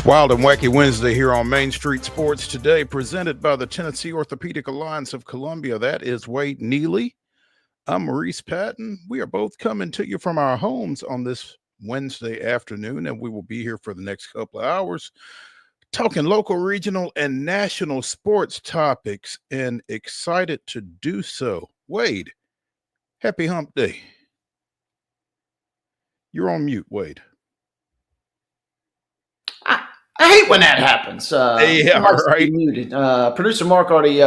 It's Wild and Wacky Wednesday here on Main Street Sports Today, presented by the Tennessee Orthopedic Alliance of Columbia. That is Wade Neely. I'm Maurice Patton. We are both coming to you from our homes on this Wednesday afternoon, and we will be here for the next couple of hours talking local, regional, and national sports topics, and excited to do so. Wade, happy hump day. You're on mute, Wade. I hate when that happens. Yeah, right. Muted. Producer Mark already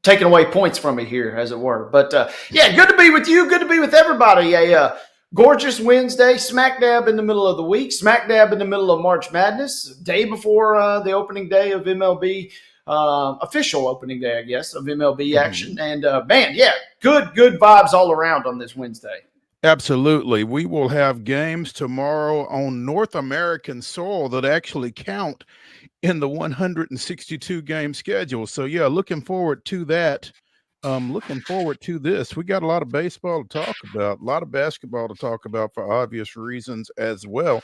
taking away points from me here, as it were. But yeah, good to be with you. Good to be with everybody. A gorgeous Wednesday, smack dab in the middle of the week, smack dab in the middle of March Madness, day before the opening day of MLB, official opening day, I guess, of MLB action. And man, yeah, good vibes all around on this Wednesday. Absolutely. We will have games tomorrow on North American soil that actually count in the 162 game schedule. So yeah, looking forward to that. Looking forward to this. We got a lot of baseball to talk about, a lot of basketball to talk about for obvious reasons as well.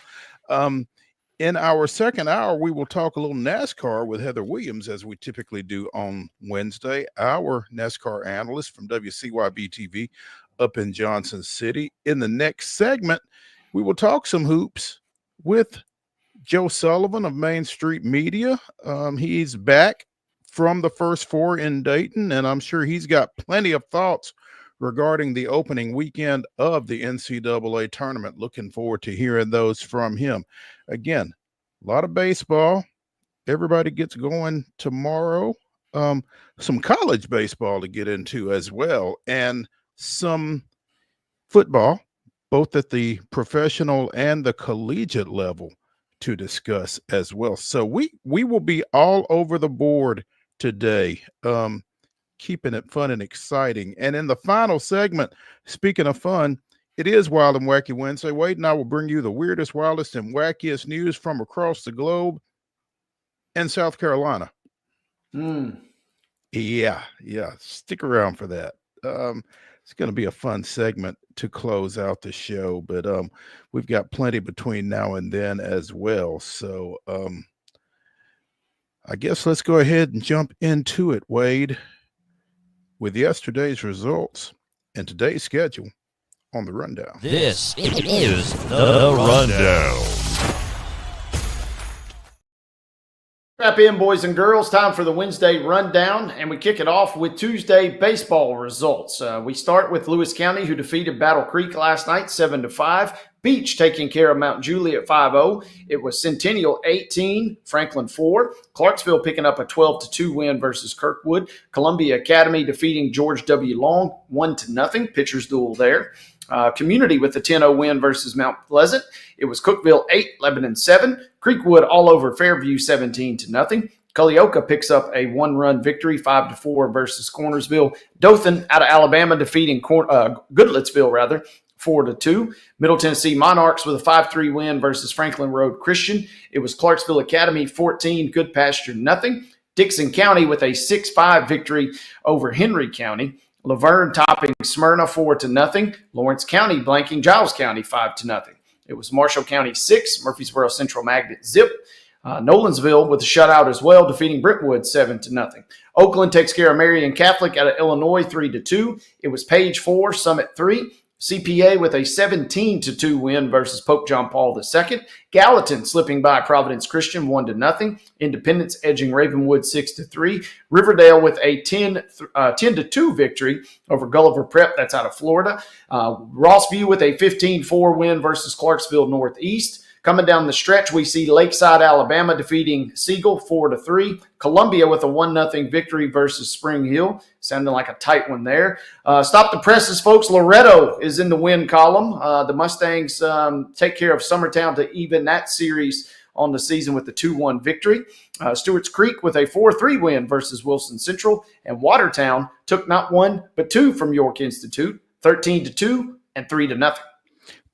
In our second hour, we will talk a little NASCAR with Heather Williams, as we typically do on Wednesday, our NASCAR analyst from WCYB-TV up in Johnson City. In the next segment, we will talk some hoops with Joe Sullivan of Main Street Media. He's back from the First Four in Dayton, and I'm sure he's got plenty of thoughts regarding the opening weekend of the NCAA tournament. Looking forward to hearing those from him. Again, a lot of baseball. Everybody gets going tomorrow. Some college baseball to get into as well, and some football, both at the professional and the collegiate level, to discuss as well. So we will be all over the board today, keeping it fun and exciting. And in the final segment, speaking of fun, it is Wild and Wacky Wednesday. Wade and I will bring you the weirdest, wildest, and wackiest news from across the globe and South Carolina. Yeah. Stick around for that. It's going to be a fun segment to close out the show, but we've got plenty between now and then as well. So I guess let's go ahead and jump into it, Wade, with yesterday's results and today's schedule on the Rundown. This is the Rundown. Strap in, boys and girls. Time for the Wednesday Rundown, and we kick it off with Tuesday baseball results. We start with Lewis County, who defeated Battle Creek last night 7-5. Beach taking care of Mount Juliet 5-0. It was Centennial 18, Franklin 4. Clarksville picking up a 12-2 win versus Kirkwood. Columbia Academy defeating George W. Long 1-0. Pitchers duel there. Community with a 10-0 win versus Mount Pleasant. It was Cookeville 8, Lebanon 7. Creekwood all over Fairview 17-0. Culleoka picks up a one-run victory 5-4 versus Cornersville. Dothan out of Alabama defeating Goodlettsville 4-2. Middle Tennessee Monarchs with a 5-3 win versus Franklin Road Christian. It was Clarksville Academy 14, Good Pasture 0. Dixon County with a 6-5 victory over Henry County. Laverne topping Smyrna 4-0. Lawrence County blanking Giles County 5-0. It was Marshall County 6, Murfreesboro Central Magnet zip. Nolensville with a shutout as well, defeating Brentwood 7-0. Oakland takes care of Marion Catholic out of Illinois 3-2. It was Page 4, Summit 3. CPA with a 17-2 win versus Pope John Paul II. Gallatin slipping by Providence Christian 1-0. Independence edging Ravenwood 6-3. Riverdale with a 10-2 victory over Gulliver Prep. That's out of Florida. Rossview with a 15-4 win versus Clarksville Northeast. Coming down the stretch, we see Lakeside, Alabama defeating Siegel 4-3. Columbia with a 1-0 victory versus Spring Hill. Sounding like a tight one there. Stop the presses, folks. Loretto is in the win column. The Mustangs take care of Summertown to even that series on the season with the 2-1 victory. Stewart's Creek with a 4-3 win versus Wilson Central. And Watertown took not one but two from York Institute, 13-2 and 3-0.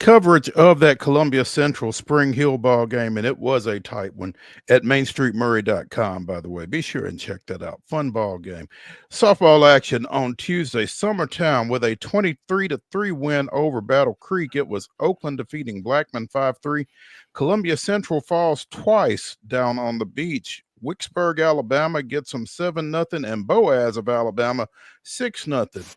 coverage of that Columbia Central Spring Hill ball game, and it was a tight one, at mainstreetmurray.com, by the way. Be sure and check that out. Fun ball game. Softball action on Tuesday. Summertown with a 23-3 win over Battle Creek. It was Oakland defeating Blackman 5-3. Columbia Central falls twice down on the beach. Wicksburg, Alabama gets them 7-0, and Boaz of Alabama 6-0.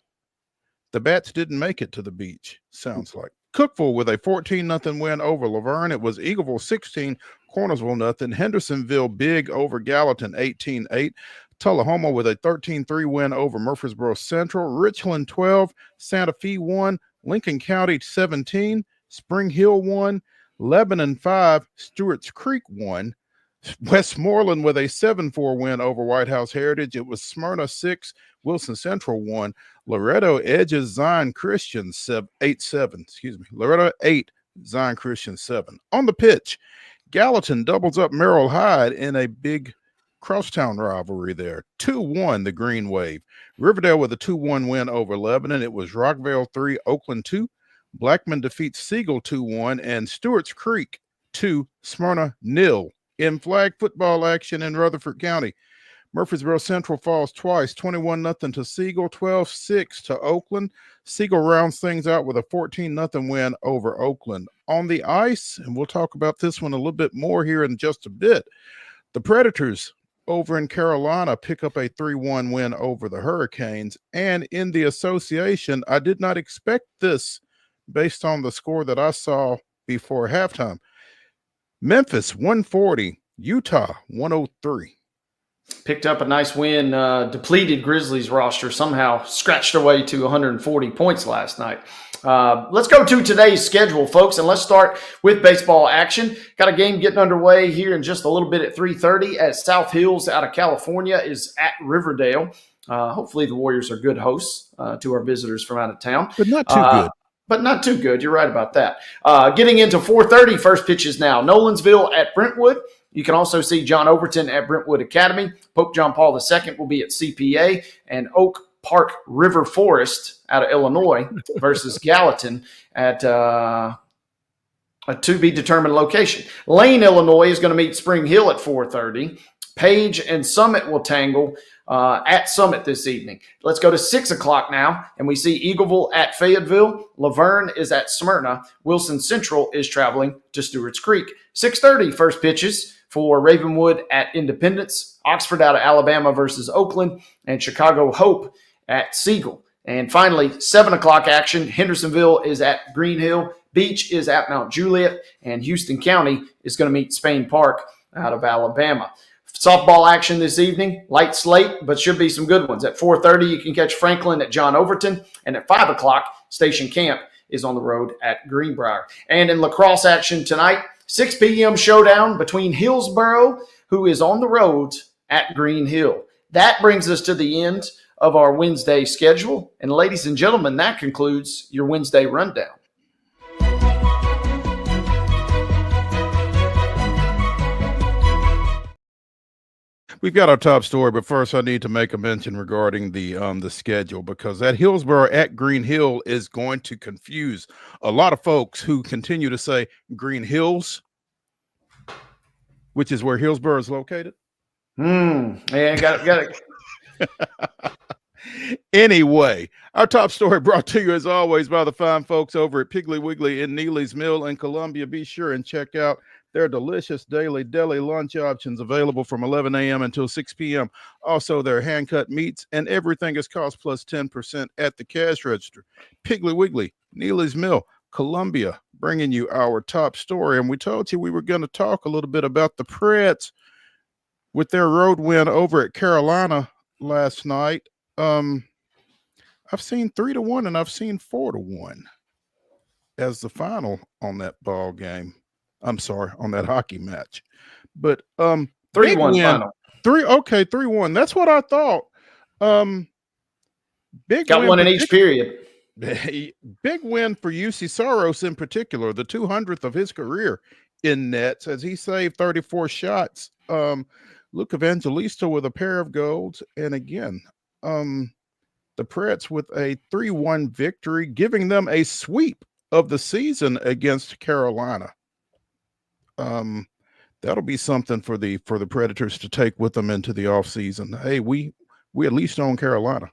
The Bats didn't make it to the beach, sounds like. Cookville with a 14-0 win over Laverne. It was Eagleville 16, Cornersville 0. Hendersonville big over Gallatin 18-8. Tullahoma with a 13-3 win over Murfreesboro Central. Richland 12, Santa Fe 1, Lincoln County 17, Spring Hill 1, Lebanon 5, Stewart's Creek 1. Westmoreland with a 7-4 win over White House Heritage. It was Smyrna 6, Wilson Central 1. Loretto edges Zion Christian 8-7. Loretto 8, Zion Christian 7. On the pitch, Gallatin doubles up Merrill Hyde in a big crosstown rivalry there. 2-1 the Green Wave. Riverdale with a 2-1 win over Lebanon. It was Rockvale 3, Oakland 2. Blackman defeats Siegel 2-1, and Stewart's Creek 2, Smyrna 0. In flag football action in Rutherford County, Murfreesboro Central falls twice, 21-0 to Siegel, 12-6 to Oakland. Siegel rounds things out with a 14-0 win over Oakland. On the ice, and we'll talk about this one a little bit more here in just a bit, the Predators over in Carolina pick up a 3-1 win over the Hurricanes. And in the association, I did not expect this based on the score that I saw before halftime. Memphis 140, Utah 103. Picked up a nice win. Depleted Grizzlies roster somehow scratched their way to 140 points last night. Let's go to today's schedule, folks, and let's start with baseball action. Got a game getting underway here in just a little bit at 3:30 as South Hills out of California is at Riverdale. Hopefully the Warriors are good hosts to our visitors from out of town. But not too good. But not too good. You're right about that. Getting into 4:30, first pitches now. Nolensville at Brentwood. You can also see John Overton at Brentwood Academy. Pope John Paul II will be at CPA. And Oak Park River Forest out of Illinois versus Gallatin at a to-be-determined location. Lane, Illinois is going to meet Spring Hill at 4:30. Page and Summit will tangle at Summit this evening. Let's go to 6 o'clock now, and we see Eagleville at Fayetteville. Laverne is at Smyrna. Wilson Central is traveling to Stewart's Creek. 6:30 first pitches for Ravenwood at Independence. Oxford out of Alabama versus Oakland, and Chicago Hope at Siegel. And finally, 7 o'clock action. Hendersonville is at Green Hill. Beach is at Mount Juliet, and Houston County is going to meet Spain Park out of Alabama. Softball action this evening, light slate, but should be some good ones. At 4:30, you can catch Franklin at John Overton, and at 5 o'clock, Station Camp is on the road at Greenbrier. And in lacrosse action tonight, 6 p.m. showdown between Hillsboro, who is on the road at Green Hill. That brings us to the end of our Wednesday schedule. And ladies and gentlemen, that concludes your Wednesday rundown. We've got our top story, but first I need to make a mention regarding the schedule, because that Hillsboro at Green Hill is going to confuse a lot of folks who continue to say Green Hills, which is where Hillsboro is located. Yeah, got it. Anyway, our top story brought to you as always by the fine folks over at Piggly Wiggly in Neely's Mill in Columbia. Be sure and check out their delicious daily deli lunch options available from 11 a.m. until 6 p.m. Also, their hand-cut meats, and everything is cost plus 10% at the cash register. Piggly Wiggly, Neely's Mill, Columbia, bringing you our top story. And we told you we were going to talk a little bit about the Preds with their road win over at Carolina last night. I've seen 3-1 and I've seen 4-1 as the final on that ball game. I'm sorry, on that hockey match. But 3-1 final. 3-1. That's what I thought. Big got win, one in each period. Big win for UC Soros in particular, the 200th of his career in nets, as he saved 34 shots. Luke Evangelista with a pair of goals, and again, the Preds with a 3-1 victory, giving them a sweep of the season against Carolina. That'll be something for the Predators to take with them into the offseason. Hey, we at least own Carolina.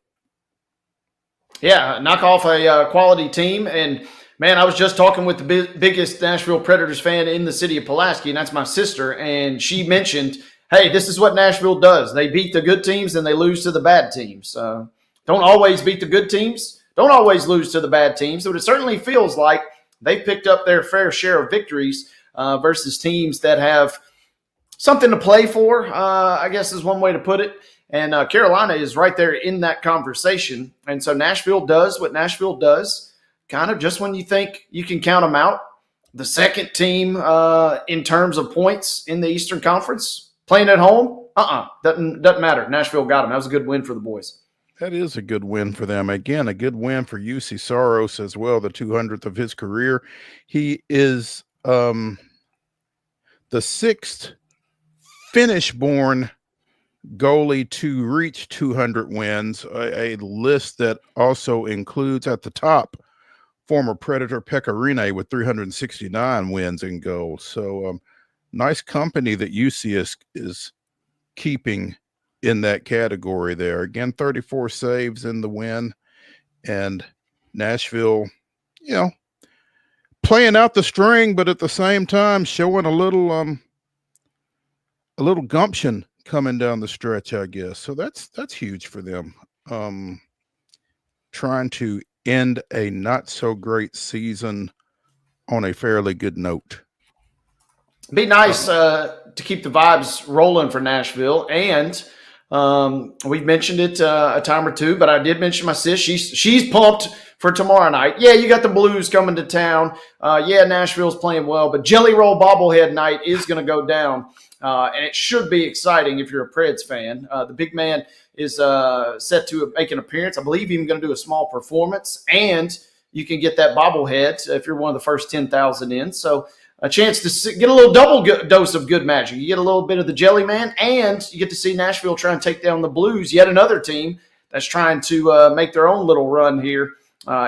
Yeah, knock off a quality team. And, man, I was just talking with the biggest Nashville Predators fan in the city of Pulaski, and that's my sister. And she mentioned, hey, this is what Nashville does. They beat the good teams and they lose to the bad teams. Don't always beat the good teams. Don't always lose to the bad teams. But it certainly feels like they've picked up their fair share of victories versus teams that have something to play for, I guess is one way to put it. And Carolina is right there in that conversation. And so Nashville does what Nashville does, kind of just when you think you can count them out. The second team in terms of points in the Eastern Conference, playing at home, doesn't matter. Nashville got them. That was a good win for the boys. That is a good win for them. Again, a good win for UC Saros as well, the 200th of his career. He is the sixth Finnish-born goalie to reach 200 wins, a list that also includes at the top former Predator Pekka Rinne with 369 wins in goal. So nice company that UC is keeping in that category there. Again, 34 saves in the win, and Nashville, playing out the string, but at the same time showing a little gumption coming down the stretch, I guess. So that's huge for them. Trying to end a not so great season on a fairly good note. Be nice to keep the vibes rolling for Nashville. And we've mentioned it a time or two, but I did mention my sis. She's pumped for tomorrow night. Yeah, you got the Blues coming to town. Yeah, Nashville's playing well, but Jelly Roll Bobblehead Night is going to go down. And it should be exciting if you're a Preds fan. The big man is set to make an appearance. I believe he's going to do a small performance, and you can get that bobblehead if you're one of the first 10,000 in. So a chance to get a little double dose of good magic. You get a little bit of the Jelly Man, and you get to see Nashville try and take down the Blues, yet another team that's trying to make their own little run here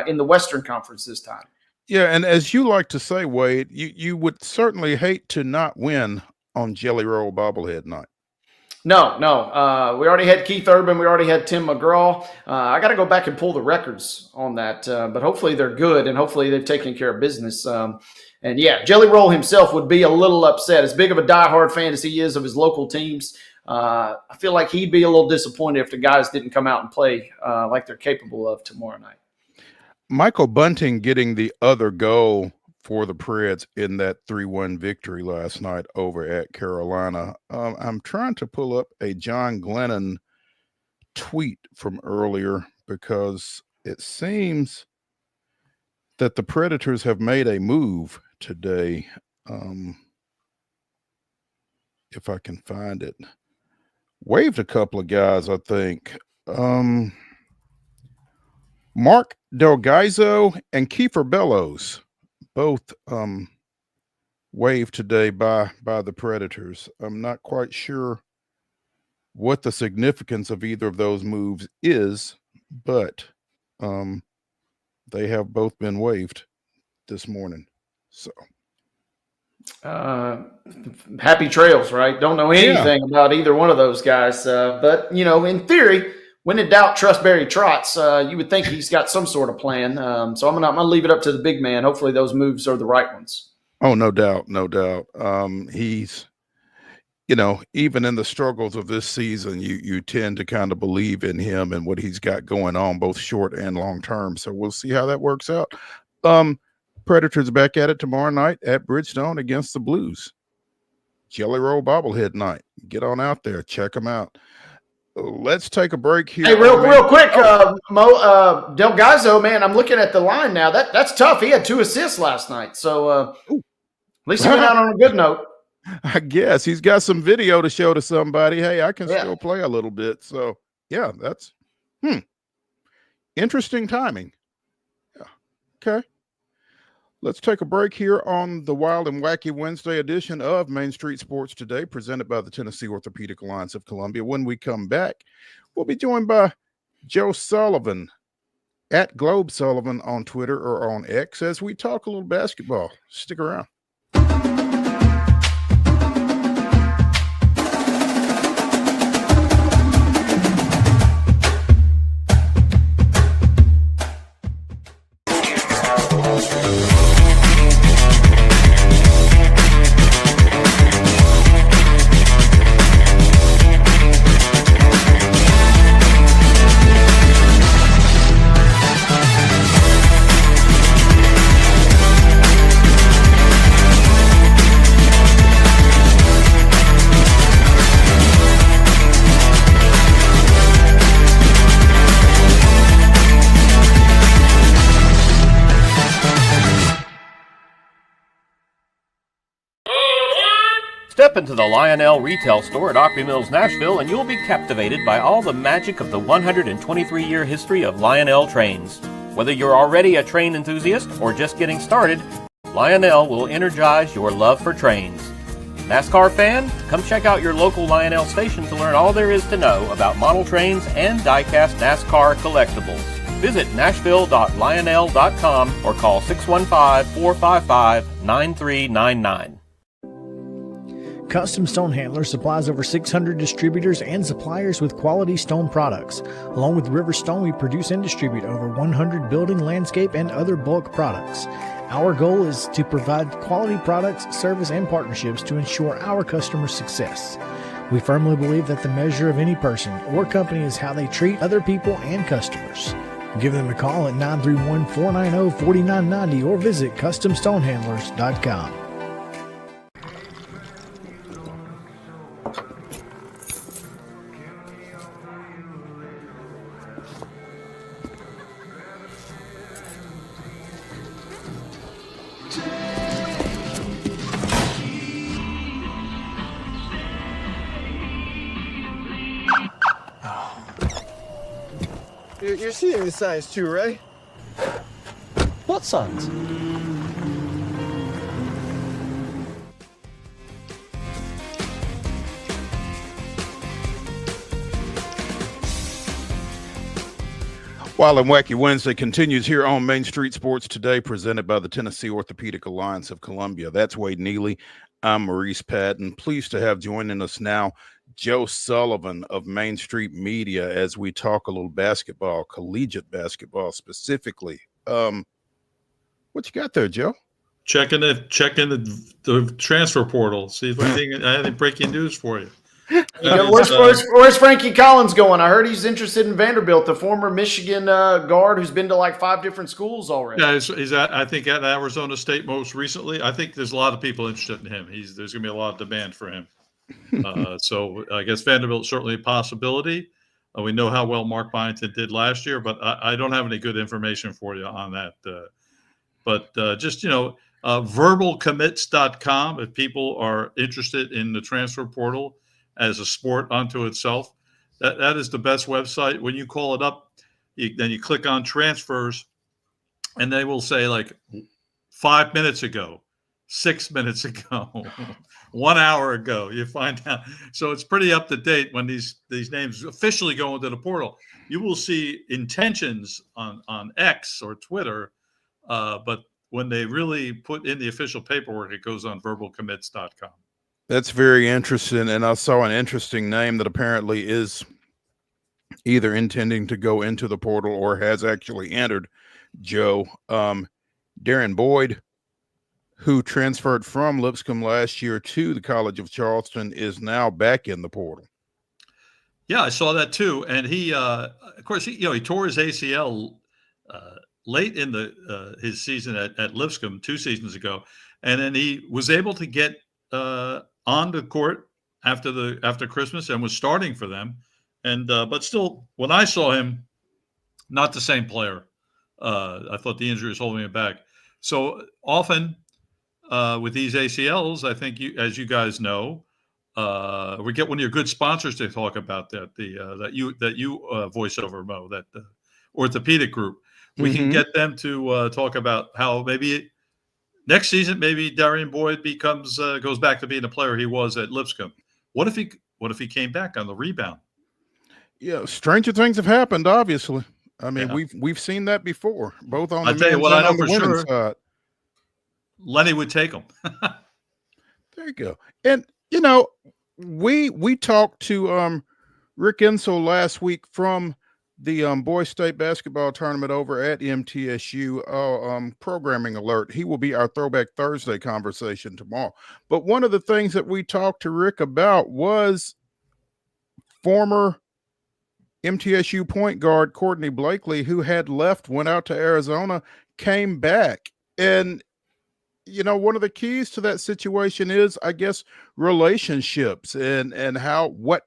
in the Western Conference this time. Yeah, and as you like to say, Wade, you would certainly hate to not win on Jelly Roll Bobblehead Night. No. We already had Keith Urban. We already had Tim McGraw. I got to go back and pull the records on that, but hopefully they're good, and hopefully they've taken care of business. And, yeah, Jelly Roll himself would be a little upset. As big of a diehard fan as he is of his local teams, I feel like he'd be a little disappointed if the guys didn't come out and play like they're capable of tomorrow night. Michael Bunting getting the other goal for the Preds in that 3-1 victory last night over at Carolina. I'm trying to pull up a John Glennon tweet from earlier because it seems that the Predators have made a move today. If I can find it. Waived a couple of guys, I think. Mark Delgaizo and Kiefer Bellows both waived today by the Predators. I'm not quite sure what the significance of either of those moves is, but they have both been waived this morning. So happy trails, right? Don't know anything about either one of those guys, but in theory, when in doubt, trust Barry Trotz. You would think he's got some sort of plan. So I'm gonna leave it up to the big man. Hopefully those moves are the right ones. Oh, no doubt. He's, even in the struggles of this season, you tend to kind of believe in him and what he's got going on, both short and long term. So we'll see how that works out. Predators back at it tomorrow night at Bridgestone against the Blues. Jelly Roll Bobblehead Night. Get on out there. Check them out. Let's take a break here. Hey, real quick, Mo, Delgaizo, man, I'm looking at the line now. That's tough. He had 2 assists last night. So at least he went out on a good note. I guess he's got some video to show to somebody. Hey, I can still play a little bit. So, yeah, that's interesting timing. Yeah. Okay. Let's take a break here on the Wild and Wacky Wednesday edition of Main Street Sports Today, presented by the Tennessee Orthopedic Alliance of Columbia. When we come back, we'll be joined by Joe Sullivan at Globe Sullivan on Twitter or on X as we talk a little basketball. Stick around. Step into the Lionel retail store at Opry Mills, Nashville, and you'll be captivated by all the magic of the 123-year history of Lionel trains. Whether you're already a train enthusiast or just getting started, Lionel will energize your love for trains. NASCAR fan, come check out your local Lionel station to learn all there is to know about model trains and die-cast NASCAR collectibles. Visit nashville.lionel.com or call 615-455-9399. Custom Stone Handler supplies over 600 distributors and suppliers with quality stone products. Along with River Stone, we produce and distribute over 100 building, landscape, and other bulk products. Our goal is to provide quality products, service, and partnerships to ensure our customers' success. We firmly believe that the measure of any person or company is how they treat other people and customers. Give them a call at 931-490-4990 or visit CustomStonehandlers.com. You're seeing the signs too, right? What signs? Wild and Wacky Wednesday continues here on Main Street Sports Today, presented by the Tennessee Orthopedic Alliance of Columbia. That's Wade Neely. I'm Maurice Patton. Pleased to have joining us now Joe Sullivan of Main Street Media as we talk a little basketball, collegiate basketball specifically. What you got there, Joe? Checking the transfer portal. See if I have any breaking news for you. Where's Frankie Collins going? I heard he's interested in Vanderbilt, the former Michigan guard who's been to like 5 different schools already. Yeah, he's I think at Arizona State most recently. I think there's a lot of people interested in him. There's going to be a lot of demand for him. So I guess Vanderbilt's certainly a possibility. We know how well Mark Byington did last year, but I don't have any good information for you on that. But verbalcommits.com, if people are interested in the transfer portal as a sport unto itself, that is the best website. When you call it up, then you click on transfers, and they will say like 5 minutes ago, 6 minutes ago, 1 hour ago, you find out. So it's pretty up to date when these names officially go into the portal. You will see intentions on X or Twitter, but when they really put in the official paperwork, it goes on verbalcommits.com. That's very interesting. And I saw an interesting name that apparently is either intending to go into the portal or has actually entered, Joe. Darren Boyd, who transferred from Lipscomb last year to the College of Charleston, is now back in the portal. Yeah, I saw that too. And he, of course, he tore his ACL late in his season at Lipscomb 2 seasons ago, and then he was able to get on the court after Christmas and was starting for them. And but still, when I saw him, not the same player. I thought the injury was holding him back. So often with these ACLs, I think as you guys know, we get one of your good sponsors to talk about that. That you voice over, Mo, that orthopedic group. We can get them to talk about how maybe next season, maybe Darren Boyd goes back to being the player he was at Lipscomb. What if he came back on the rebound? Yeah, stranger things have happened, obviously. I mean, Yeah. we've seen that before, both on I'll the tell you men's what I and know on the for women's sure. side. Lenny would take him. There you go. And we talked to Rick Insel last week from the boys state basketball tournament over at MTSU. Programming alert, he will be our Throwback Thursday conversation tomorrow. But one of the things that we talked to Rick about was former MTSU point guard Courtney Blakely, who had left, went out to Arizona, came back. And one of the keys to that situation is, I guess, relationships and what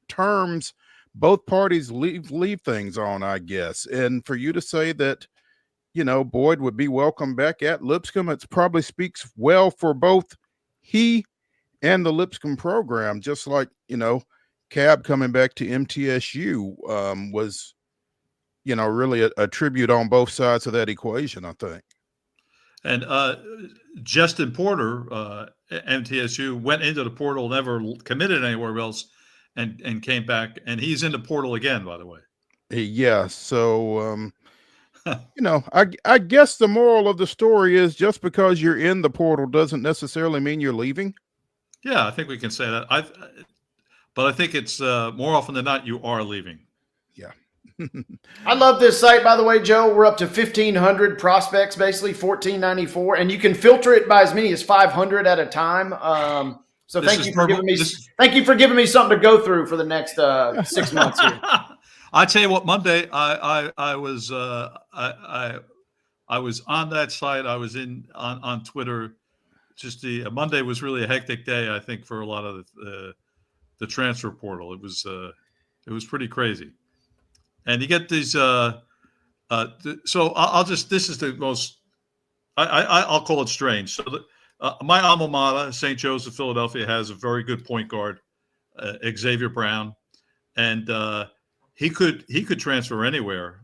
terms both parties leave things on, I guess. And for you to say that, Boyd would be welcome back at Lipscomb, it probably speaks well for both he and the Lipscomb program, just like, Cab coming back to MTSU was, really a tribute on both sides of that equation, I think. And Justin Porter, MTSU, went into the portal, never committed anywhere else, and came back. And he's in the portal again, by the way. Yeah. So, I guess the moral of the story is just because you're in the portal doesn't necessarily mean you're leaving. Yeah, I think we can say that. But I think it's more often than not, you are leaving. Yeah. I love this site, by the way, Joe. We're up to 1,500 prospects, basically 1,494, and you can filter it by as many as 500 at a time. So thank you for giving me something to go through for the next 6 months here. I tell you what, Monday I was on that site. I was on Twitter. Just Monday was really a hectic day, I think, for a lot of the transfer portal. It was pretty crazy. And you get these. So I'll just. This is the most. I'll call it strange. So my alma mater, St. Joseph, Philadelphia, has a very good point guard, Xavier Brown, and he could transfer anywhere.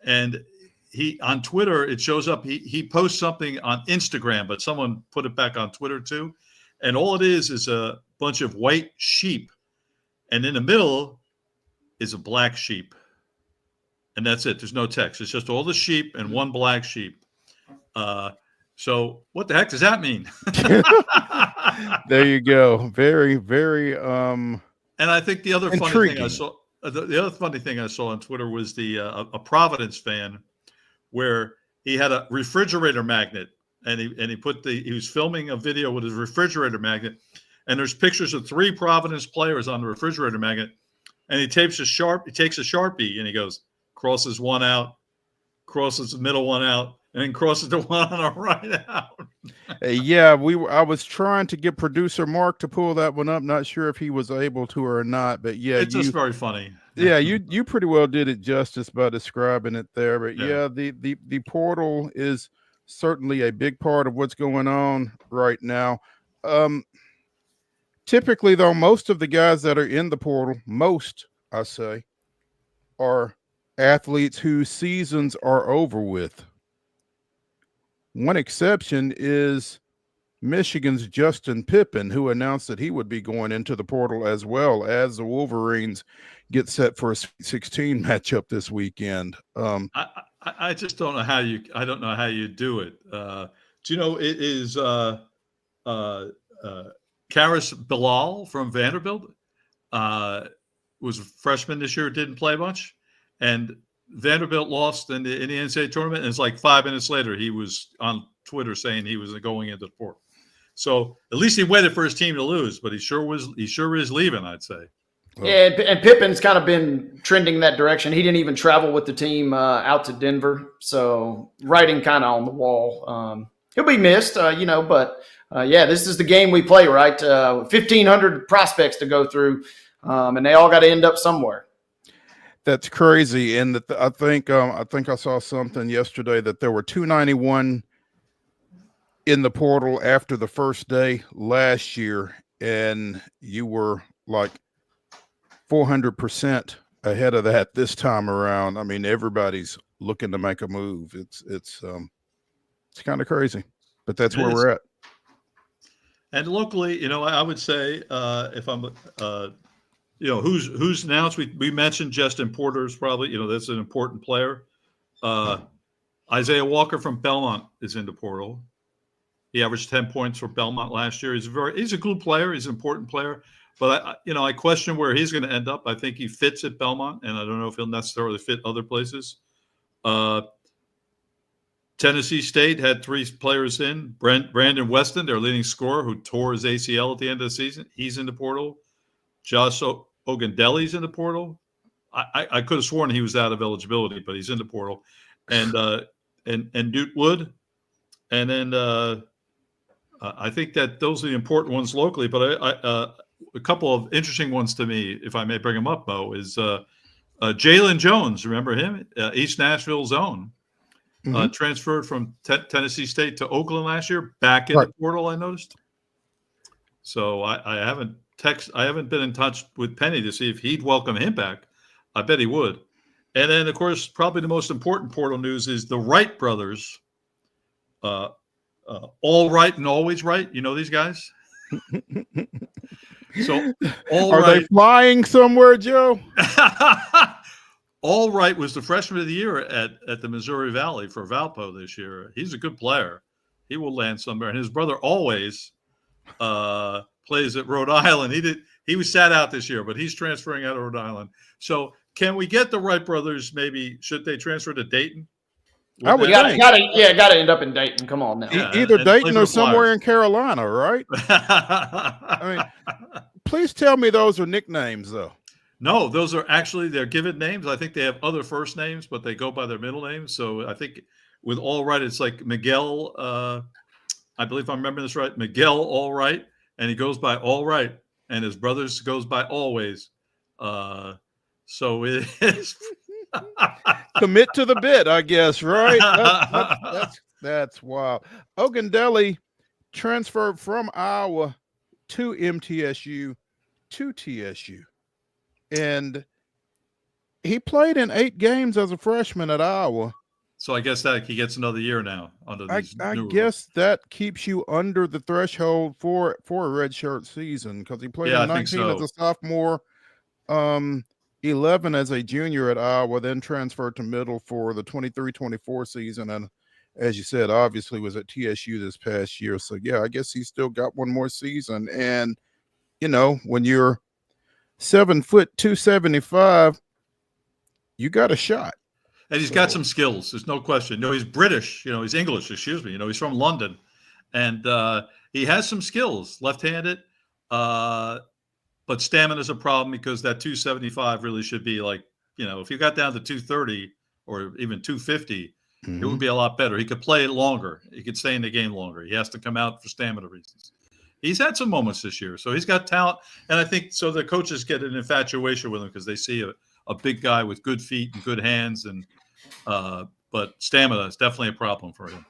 And he on Twitter, it shows up. He posts something on Instagram, but someone put it back on Twitter too. And all it is a bunch of white sheep, and in the middle is a black sheep, and that's it. There's no text. It's just all the sheep and one black sheep. So what the heck does that mean? There you go. Very, very. And I think the other funny thing I saw, the other funny thing I saw on Twitter was a Providence fan, where he had a refrigerator magnet, and he was filming a video with his refrigerator magnet, and there's pictures of 3 Providence players on the refrigerator magnet. And he takes a Sharpie and he goes, crosses one out, crosses the middle one out, and then crosses the one on the right out. Yeah, I was trying to get producer Mark to pull that one up. Not sure if he was able to or not, but yeah, it's just very funny. Yeah, you pretty well did it justice by describing it there. But yeah, the portal is certainly a big part of what's going on right now. Typically, though, most of the guys that are in the portal, I say, are athletes whose seasons are over with. One exception is Michigan's Justin Pippen, who announced that he would be going into the portal as well as the Wolverines get set for a Sweet 16 matchup this weekend. I just don't know how you do it. Do you know it is Karis Bilal from Vanderbilt was a freshman this year, didn't play much, and Vanderbilt lost in the NCAA tournament, and it's like 5 minutes later he was on Twitter saying he was going into the portal. So at least he waited for his team to lose, but he sure is leaving, I'd say. Yeah, and Pippen's kind of been trending that direction. He didn't even travel with the team out to Denver, so writing kind of on the wall. He'll be missed, but this is the game we play, right? 1,500 prospects to go through, and they all got to end up somewhere. That's crazy, and I think I saw something yesterday that there were 291 in the portal after the first day last year, and you were like 400% ahead of that this time around. I mean, everybody's looking to make a move. It's kind of crazy, but that's where we're at. And locally, I would say if I'm who's announced. We mentioned Justin Porter's probably. That's an important player. Isaiah Walker from Belmont is in the portal. He averaged 10 points for Belmont last year. He's a good player. He's an important player. But I question where he's going to end up. I think he fits at Belmont, and I don't know if he'll necessarily fit other places. Tennessee State had 3 players in. Brandon Weston, their leading scorer, who tore his ACL at the end of the season. He's in the portal. Josh Ogundele's in the portal. I could have sworn he was out of eligibility, but he's in the portal. And Newt Wood. And then I think that those are the important ones locally. But a couple of interesting ones to me, if I may bring them up, Mo, is Jalen Jones. Remember him? East Nashville's own. Transferred from Tennessee State to Oakland last year, back in the portal, I noticed. So I haven't been in touch with Penny to see if he'd welcome him back. I bet he would. And then, of course, probably the most important portal news is the Wright brothers. All right and always right. You know these guys? So Are they flying somewhere, Joe? Allwright was the freshman of the year at the Missouri Valley for Valpo this year. He's a good player. He will land somewhere. And his brother always plays at Rhode Island. He was sat out this year, but he's transferring out of Rhode Island. So can we get the Wright brothers? Maybe should they transfer to Dayton? I would gotta end up in Dayton. Come on now. Yeah, either Dayton or somewhere in Carolina, right? I mean, please tell me those are nicknames, though. No, those are actually their given names. I think they have other first names, but they go by their middle names. So I think with Allwright, it's like Miguel. I believe I'm remembering this right. Miguel Allwright, and he goes by Allwright, and his brothers goes by Always. So it is. Commit to the bit, I guess, right? That's wild. Ogundele transferred from Iowa to MTSU to TSU. And he played in 8 games as a freshman at Iowa. So I guess that he gets another year now under these I new guess that keeps you under the threshold for a redshirt season, because he played in 19 as a sophomore, 11 as a junior at Iowa, then transferred to Middle for the 23-24 season. And as you said, obviously was at TSU this past year. So, yeah, I guess he's still got one more season. And, when you're 7 foot 275, you got a shot. And he's got some skills. There's no question. He's British. He's English. Excuse me. He's from London, and he has some skills. Left-handed, but stamina is a problem, because that 275 really should be like, if you got down to 230 or even 250, it would be a lot better. He could play it longer. He could stay in the game longer. He has to come out for stamina reasons. He's had some moments this year, so he's got talent. And I think so the coaches get an infatuation with him because they see a big guy with good feet and good hands, and but stamina is definitely a problem for him.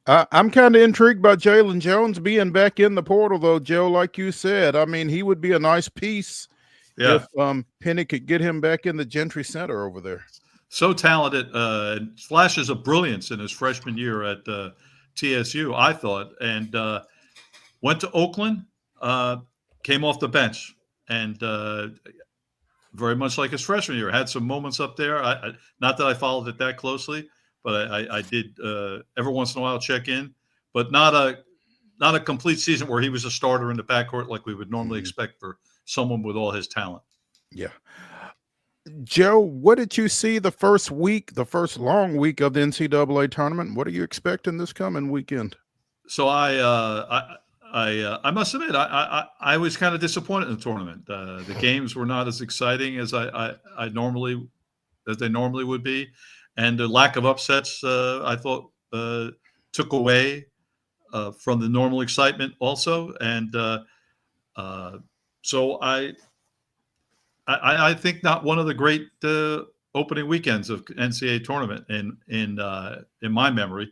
I'm kind of intrigued by Jalen Jones being back in the portal, though, Joe. Like you said, I mean, he would be a nice piece if Penny could get him back in the Gentry Center over there. So talented, flashes of brilliance in his freshman year at TSU, I thought, and went to Oakland, came off the bench, and very much like his freshman year, had some moments up there. Not that I followed it that closely, but I did every once in a while check in, but not a complete season where he was a starter in the backcourt like we would normally expect for someone with all his talent. Yeah. Joe, what did you see the first long week of the NCAA tournament? What are you expecting this coming weekend? So I must admit, I was kind of disappointed in the tournament. The games were not as exciting as they normally would be, and the lack of upsets I thought took away from the normal excitement also. And so I think not one of the great opening weekends of NCAA tournament in my memory.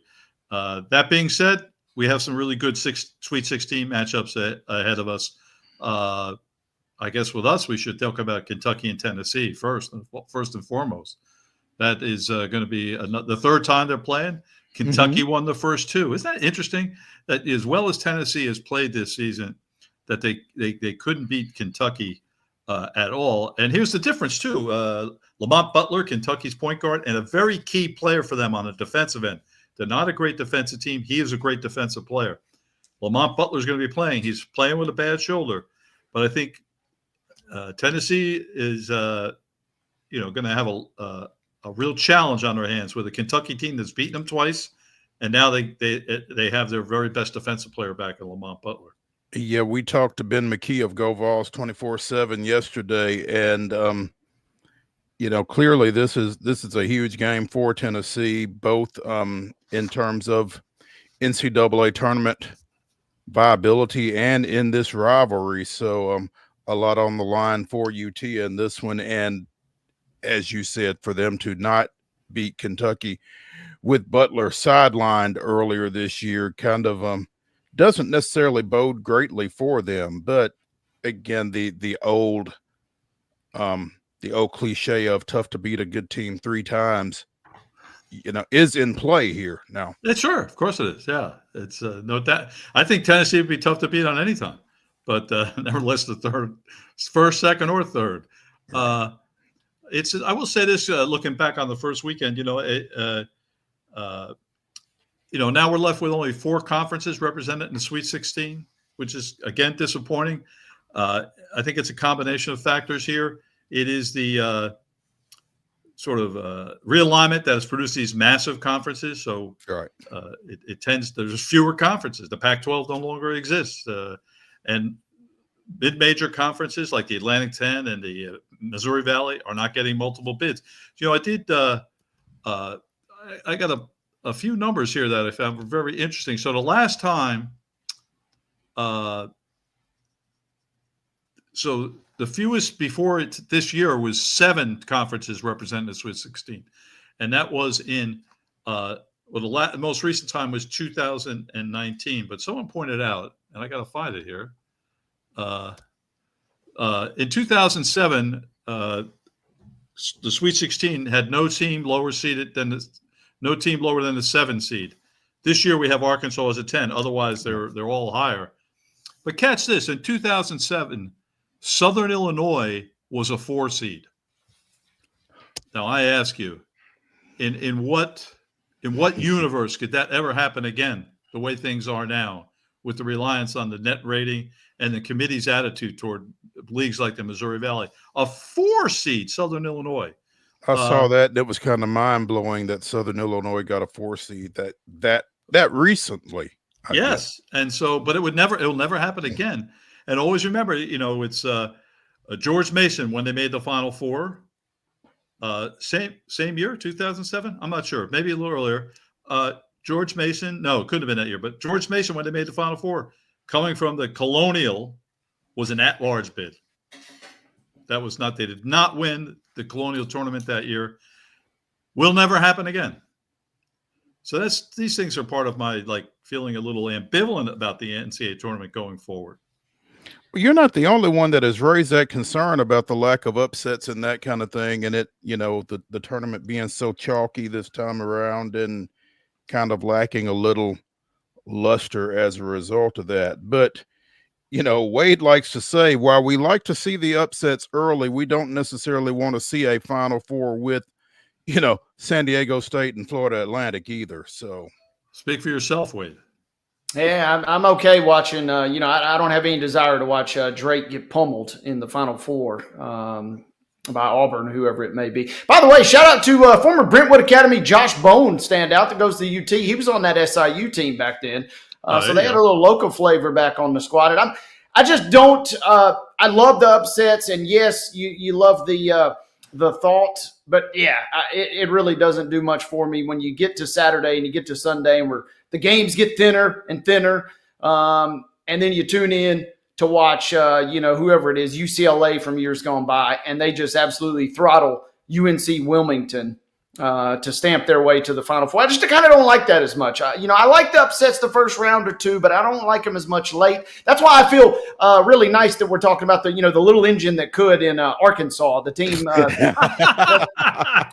That being said, we have some really good Sweet 16 matchups ahead of us. I guess with us, we should talk about Kentucky and Tennessee first and foremost. That is going to be the third time they're playing. Kentucky won the first 2. Isn't that interesting? That as well as Tennessee has played this season, that they couldn't beat Kentucky at all. And here's the difference too. Lamont Butler, Kentucky's point guard, and a very key player for them on the defensive end. They're not a great defensive team. He is a great defensive player. Lamont Butler's going to be playing. He's playing with a bad shoulder, but I think Tennessee is, going to have a real challenge on their hands with a Kentucky team that's beaten them twice, and now they have their very best defensive player back in Lamont Butler. Yeah, we talked to Ben McKee of Go Vols 24/7 yesterday, and clearly this is a huge game for Tennessee, both in terms of NCAA tournament viability and in this rivalry. So a lot on the line for UT in this one, and as you said, for them to not beat Kentucky with Butler sidelined earlier this year kind of doesn't necessarily bode greatly for them. But again, the old cliche of tough to beat a good team 3 times, is in play here now. Yeah, sure, of course it is. Yeah, it's note that. I think Tennessee would be tough to beat on any time, but nevertheless, the first, second, or third. I will say this: looking back on the first weekend, now we're left with only 4 conferences represented in the Sweet 16, which is again disappointing. I think it's a combination of factors here. It is the sort of realignment that has produced these massive conferences. So right. There's fewer conferences. The Pac-12 no longer exists. And mid-major conferences like the Atlantic 10 and the Missouri Valley are not getting multiple bids. I got a few numbers here that I found were very interesting. So the last time, so the fewest before this year was 7 conferences represented in Sweet 16. And that was in, the most recent time was 2019. But someone pointed out, and I got to find it here. In 2007, the Sweet 16 had no team lower than the 7 seed. This year we have Arkansas as a 10. Otherwise, they're all higher. But catch this: in 2007, Southern Illinois was a 4 seed. Now I ask you, in what universe could that ever happen again? The way things are now, with the reliance on the net rating and the committee's attitude toward leagues like the Missouri Valley, a 4 seed, Southern Illinois. I saw that. That was kind of mind blowing that Southern Illinois got a 4 seed that recently. Yes, and so, but it will never happen again. And always remember, it's George Mason when they made the Final Four. Same year, 2007. I'm not sure, maybe a little earlier. George Mason, no, it couldn't have been that year. But George Mason when they made the Final Four, coming from the Colonial, was an at-large bid. That was not. They did not win the Colonial tournament that year. Will never happen again. So these things are part of my feeling a little ambivalent about the NCAA tournament going forward. Well, you're not the only one that has raised that concern about the lack of upsets and that kind of thing, and it, the tournament being so chalky this time around and kind of lacking a little luster as a result of that. But Wade likes to say, while we like to see the upsets early, we don't necessarily want to see a Final Four with, San Diego State and Florida Atlantic either. So speak for yourself, Wade. Yeah, I'm okay watching. I don't have any desire to watch Drake get pummeled in the Final Four by Auburn, whoever it may be. By the way, shout out to former Brentwood Academy Josh Bone standout that goes to the UT. He was on that SIU team back then. So they had a little local flavor back on the squad. And I just don't I love the upsets, and yes, you love the thought, but yeah, it really doesn't do much for me when you get to Saturday and you get to Sunday and the games get thinner and thinner, and then you tune in to watch whoever it is, UCLA from years gone by, and they just absolutely throttle UNC Wilmington to stamp their way to the Final Four. I just kind of don't like that as much. I like the upsets the first round or two, but I don't like them as much late. That's why I feel really nice that we're talking about the little engine that could in Arkansas, the team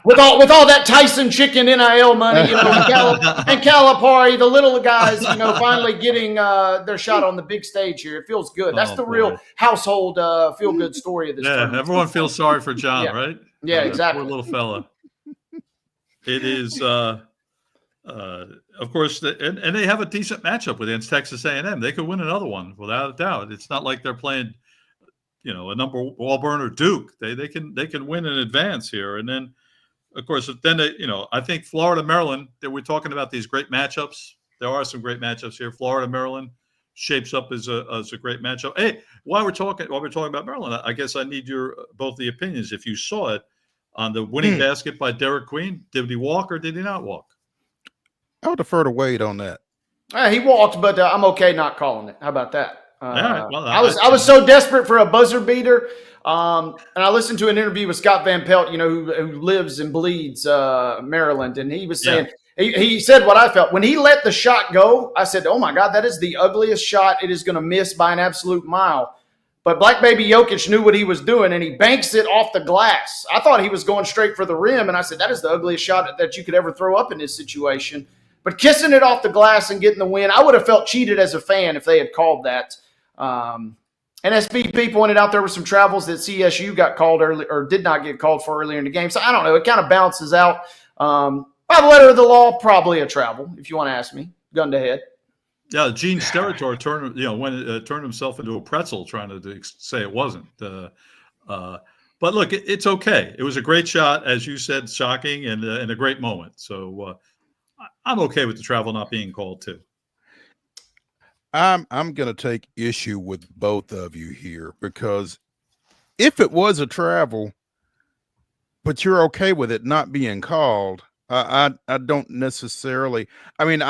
with all that Tyson chicken NIL money, and Calipari, the little guys, finally getting their shot on the big stage here. It feels good. That's the real household feel good story of this. Yeah, everyone feels sorry for John, right? Yeah, exactly. Poor little fella. It is, of course, and they have a decent matchup against Texas A&M. They could win another one without a doubt. It's not like they're playing, a number Auburn or Duke. They can win in advance here. And then, of course, I think Florida, Maryland. That we're talking about these great matchups. There are some great matchups here. Florida, Maryland shapes up as a great matchup. Hey, while we're talking about Maryland, I guess I need both the opinions. If you saw it. On the winning basket by Derek Queen, did he walk or did he not walk? I'll defer to Wade on that. He walked, but I'm okay not calling it. How about that? All right, well, I was so desperate for a buzzer beater, and I listened to an interview with Scott Van Pelt, who lives and bleeds Maryland, and he was saying he said what I felt when he let the shot go. I said, "Oh my God, that is the ugliest shot. It is going to miss by an absolute mile." But Black Baby Jokic knew what he was doing, and he banks it off the glass. I thought he was going straight for the rim, and I said, that is the ugliest shot that you could ever throw up in this situation. But kissing it off the glass and getting the win, I would have felt cheated as a fan if they had called that. And SVP pointed out there were some travels that CSU got called early or did not get called for earlier in the game. So I don't know. It kind of balances out. By the letter of the law, probably a travel, if you want to ask me, gun to head. Yeah, Gene Steratore turned himself into a pretzel trying to say it wasn't. But look, it's okay. It was a great shot, as you said, shocking and a great moment. So I'm okay with the travel not being called too. I'm going to take issue with both of you here because if it was a travel, but you're okay with it not being called, I don't necessarily. I mean,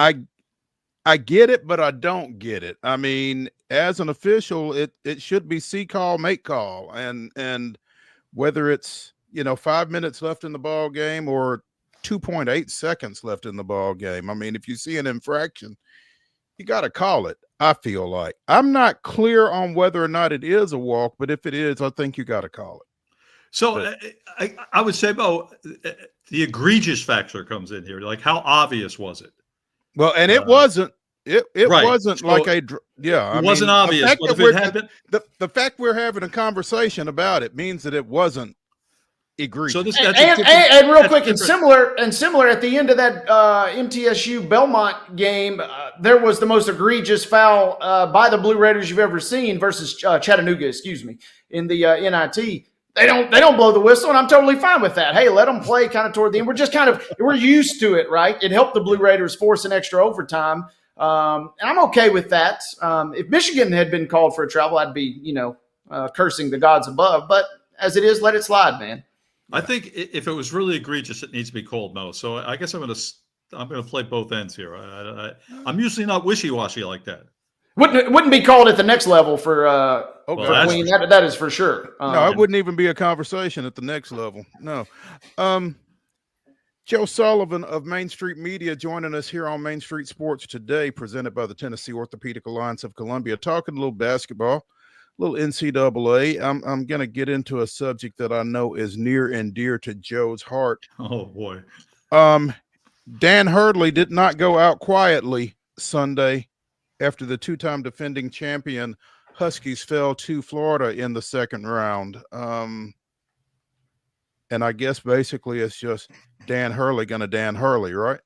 I get it, but I don't get it. I mean, as an official, it should be see call, make call. And whether it's, 5 minutes left in the ball game or 2.8 seconds left in the ball game. I mean, if you see an infraction, you got to call it. I feel like I'm not clear on whether or not it is a walk, but if it is, I think you got to call it. So I would say, Bo, the egregious factor comes in here. Like, how obvious was it? Well, and it wasn't. It right. wasn't So like it wasn't obvious. But if it had been, the fact we're having a conversation about it means that it wasn't egregious. So and real quick and similar at the end of that MTSU Belmont game, there was the most egregious foul by the Blue Raiders you've ever seen versus Chattanooga. In the NIT. They don't blow the whistle, and I'm totally fine with that. Hey, let them play kind of toward the end. We're used to it, right? It helped the Blue Raiders force an extra overtime. And I'm okay with that. If Michigan had been called for a travel, I'd be, cursing the gods above. But as it is, let it slide, man. I think if it was really egregious, it needs to be called, Mo. So I guess I'm going to play both ends here. I'm usually not wishy-washy like that. Wouldn't be called at the next level for Queen. That is for sure. No, it wouldn't even be a conversation at the next level. No. Joe Sullivan of Main Street Media joining us here on Main Street Sports Today, presented by the Tennessee Orthopedic Alliance of Columbia, talking a little basketball, a little NCAA. I'm going to get into a subject that I know is near and dear to Joe's heart. Oh, boy. Dan Hurley did not go out quietly Sunday after the two-time defending champion Huskies fell to Florida in the second round. And I guess basically it's just Dan Hurley going to Dan Hurley, right?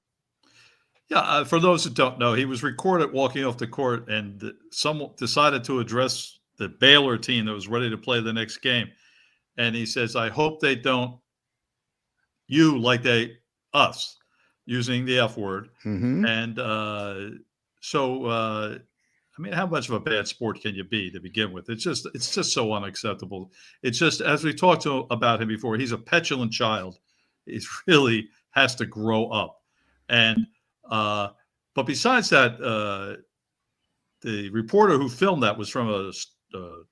Yeah, for those who don't know, he was recorded walking off the court, and someone decided to address the Baylor team that was ready to play the next game. And he says, I hope they don't you like us, using the F word. Mm-hmm. And I mean, how much of a bad sport can you be to begin with? It's just so unacceptable. It's just, as we talked about him before, he's a petulant child. He really has to grow up. And but besides that, the reporter who filmed that was from a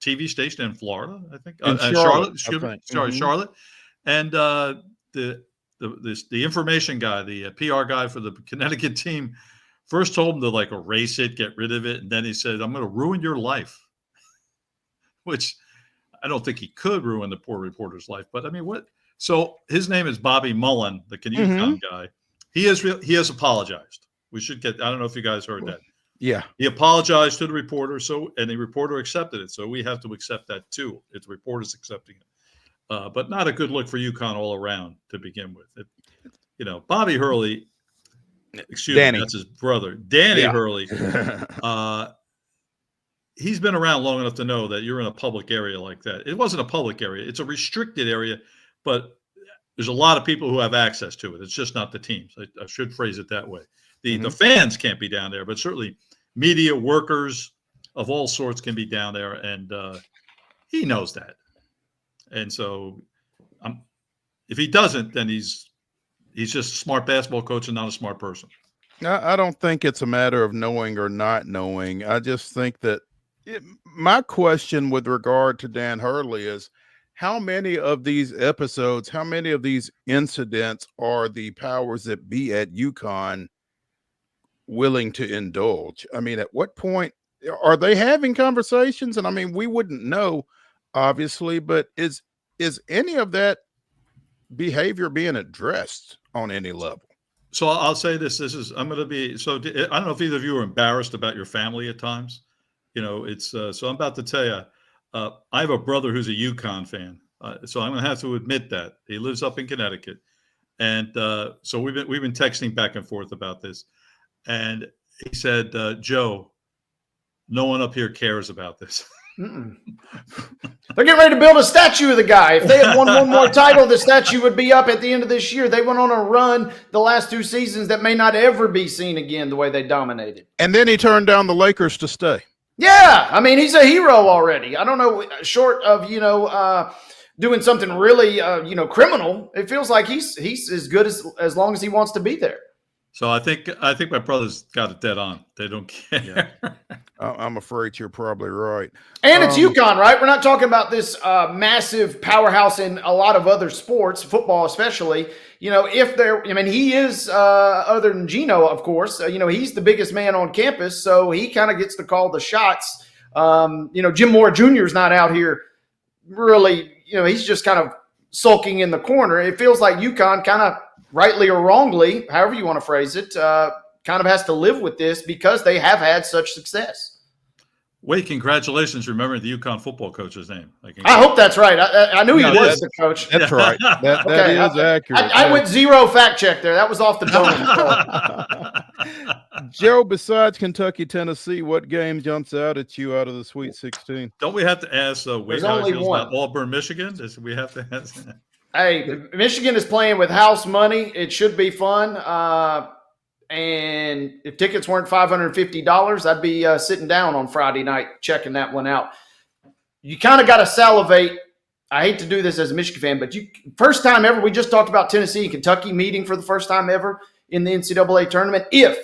TV station in Florida, I think, in Charlotte. Excuse me. Sorry, mm-hmm. Charlotte. And the the information guy, the PR guy for the Connecticut team, first told him to like erase it, get rid of it, and then he said, "I'm going to ruin your life," which I don't think he could ruin the poor reporter's life. But I mean, what? So his name is Bobby Mullen, the UConn guy. He has apologized. We should get. I don't know if you guys heard that. Yeah, he apologized to the reporter. And the reporter accepted it. So we have to accept that too. If the reporter's accepting it, but not a good look for UConn all around to begin with. Bobby Hurley. Excuse me, that's his brother, Danny Hurley. He's been around long enough to know that you're in a public area like that. It wasn't a public area. It's a restricted area, but there's a lot of people who have access to it. It's just not the teams. I should phrase it that way. The fans can't be down there, but certainly media workers of all sorts can be down there, and he knows that. And so if he doesn't, then he's just a smart basketball coach and not a smart person. I don't think it's a matter of knowing or not knowing. I just think that my question with regard to Dan Hurley is how many of these episodes, how many of these incidents are the powers that be at UConn willing to indulge? I mean, at what point are they having conversations? And I mean, we wouldn't know, obviously, but is any of that behavior being addressed on any level? So I'll say this. I'm going to be, I don't know if either of you are embarrassed about your family at times. So I'm about to tell you, I have a brother who's a UConn fan. So I'm going to have to admit that he lives up in Connecticut. And so we've been texting back and forth about this. And he said, Joe, no one up here cares about this. They're getting ready to build a statue of the guy. If they had won one more title, the statue would be up at the end of this year. They went on a run the last 2 seasons that may not ever be seen again the way they dominated. And then he turned down the Lakers to stay. Yeah, I mean, he's a hero already. I don't know, short of, doing something really, criminal, it feels like he's as good as long as he wants to be there. So I think my brother's got it dead on. They don't care. Yeah. I'm afraid you're probably right. And it's UConn, right? We're not talking about this massive powerhouse in a lot of other sports, football especially. He is, other than Gino, of course, he's the biggest man on campus, so he kind of gets to call the shots. Jim Moore Jr. is not out here really, he's just kind of sulking in the corner. It feels like UConn kind of, rightly or wrongly, however you want to phrase it, kind of has to live with this because they have had such success. Wait, congratulations. Remember the UConn football coach's name. I hope that's right. I knew he was the coach. That's right. That is accurate. I went zero fact check there. That was off the dome. Joe, besides Kentucky, Tennessee, what game jumps out at you out of the Sweet 16? Don't we have to ask Wade how he feels about Auburn, Michigan? We have to ask that. Hey, Michigan is playing with house money. It should be fun. And if tickets weren't $550, I'd be sitting down on Friday night checking that one out. You kind of got to salivate. I hate to do this as a Michigan fan, but first time ever, we just talked about Tennessee and Kentucky meeting for the first time ever in the NCAA tournament. If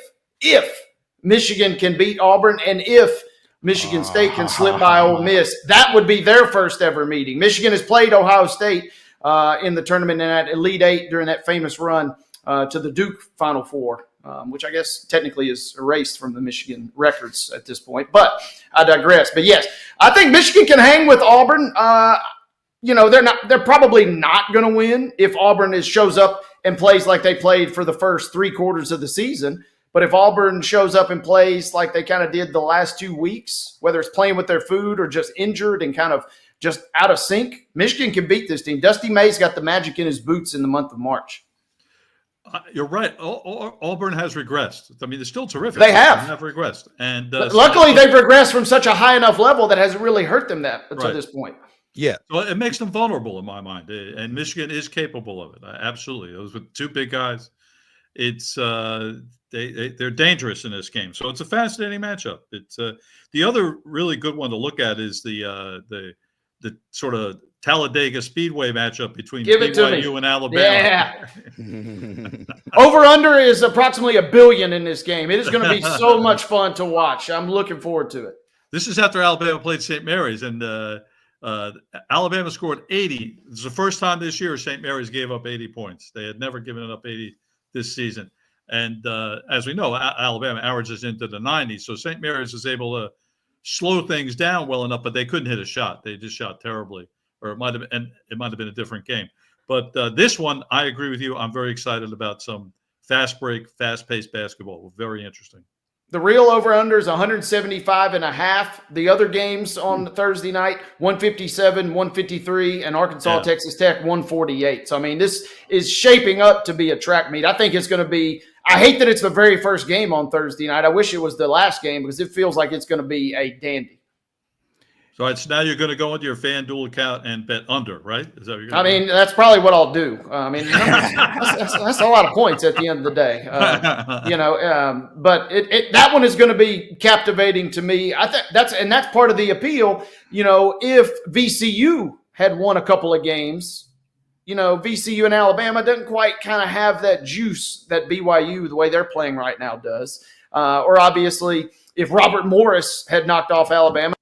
Michigan can beat Auburn and if Michigan State can slip by Ole Miss, that would be their first ever meeting. Michigan has played Ohio State in the tournament in that Elite Eight during that famous run to the Duke Final Four, which I guess technically is erased from the Michigan records at this point. But I digress. But yes, I think Michigan can hang with Auburn. They're probably not going to win if Auburn shows up and plays like they played for the first 3 quarters of the season. But if Auburn shows up and plays like they kind of did the last 2 weeks, whether it's playing with their food or just injured and kind of just out of sync, Michigan can beat this team. Dusty May's got the magic in his boots in the month of March. You're right. Auburn has regressed. I mean, they're still terrific. They have regressed. And luckily, they've regressed from such a high enough level that hasn't really hurt them to this point. Yeah. So it makes them vulnerable in my mind. And Michigan is capable of it. Absolutely. Those with 2 big guys. It's they're dangerous in this game. So it's a fascinating matchup. It's the other really good one to look at is the sort of Talladega Speedway matchup between BYU and Alabama. Yeah. Over under is approximately $1 billion in this game. It is going to be so much fun to watch. I'm looking forward to it. This is after Alabama played St. Mary's, and Alabama scored 80. It's the first time this year St. Mary's gave up 80 points. They had never given up 80 this season. And as we know, Alabama averages into the 90s. So St. Mary's is able to slow things down well enough, but they couldn't hit a shot. They just shot terribly, or it might have been a different game. But this one, I agree with you. I'm very excited about some fast break, fast-paced basketball. Very interesting. The real over-under is 175.5. The other games on Thursday night, 157, 153, and Arkansas, Texas Tech, 148. So, I mean, this is shaping up to be a track meet. I think it's going to be – I hate that it's the very first game on Thursday night. I wish it was the last game because it feels like it's going to be a dandy. So it's now you're going to go into your FanDuel account and bet under, right? Is that what you're I mean, that's probably what I'll do. I mean, that's a lot of points at the end of the day, but that one is going to be captivating to me. I think that's part of the appeal. If VCU had won a couple of games, VCU and Alabama doesn't quite kind of have that juice that BYU, the way they're playing right now, does. Or obviously, if Robert Morris had knocked off Alabama.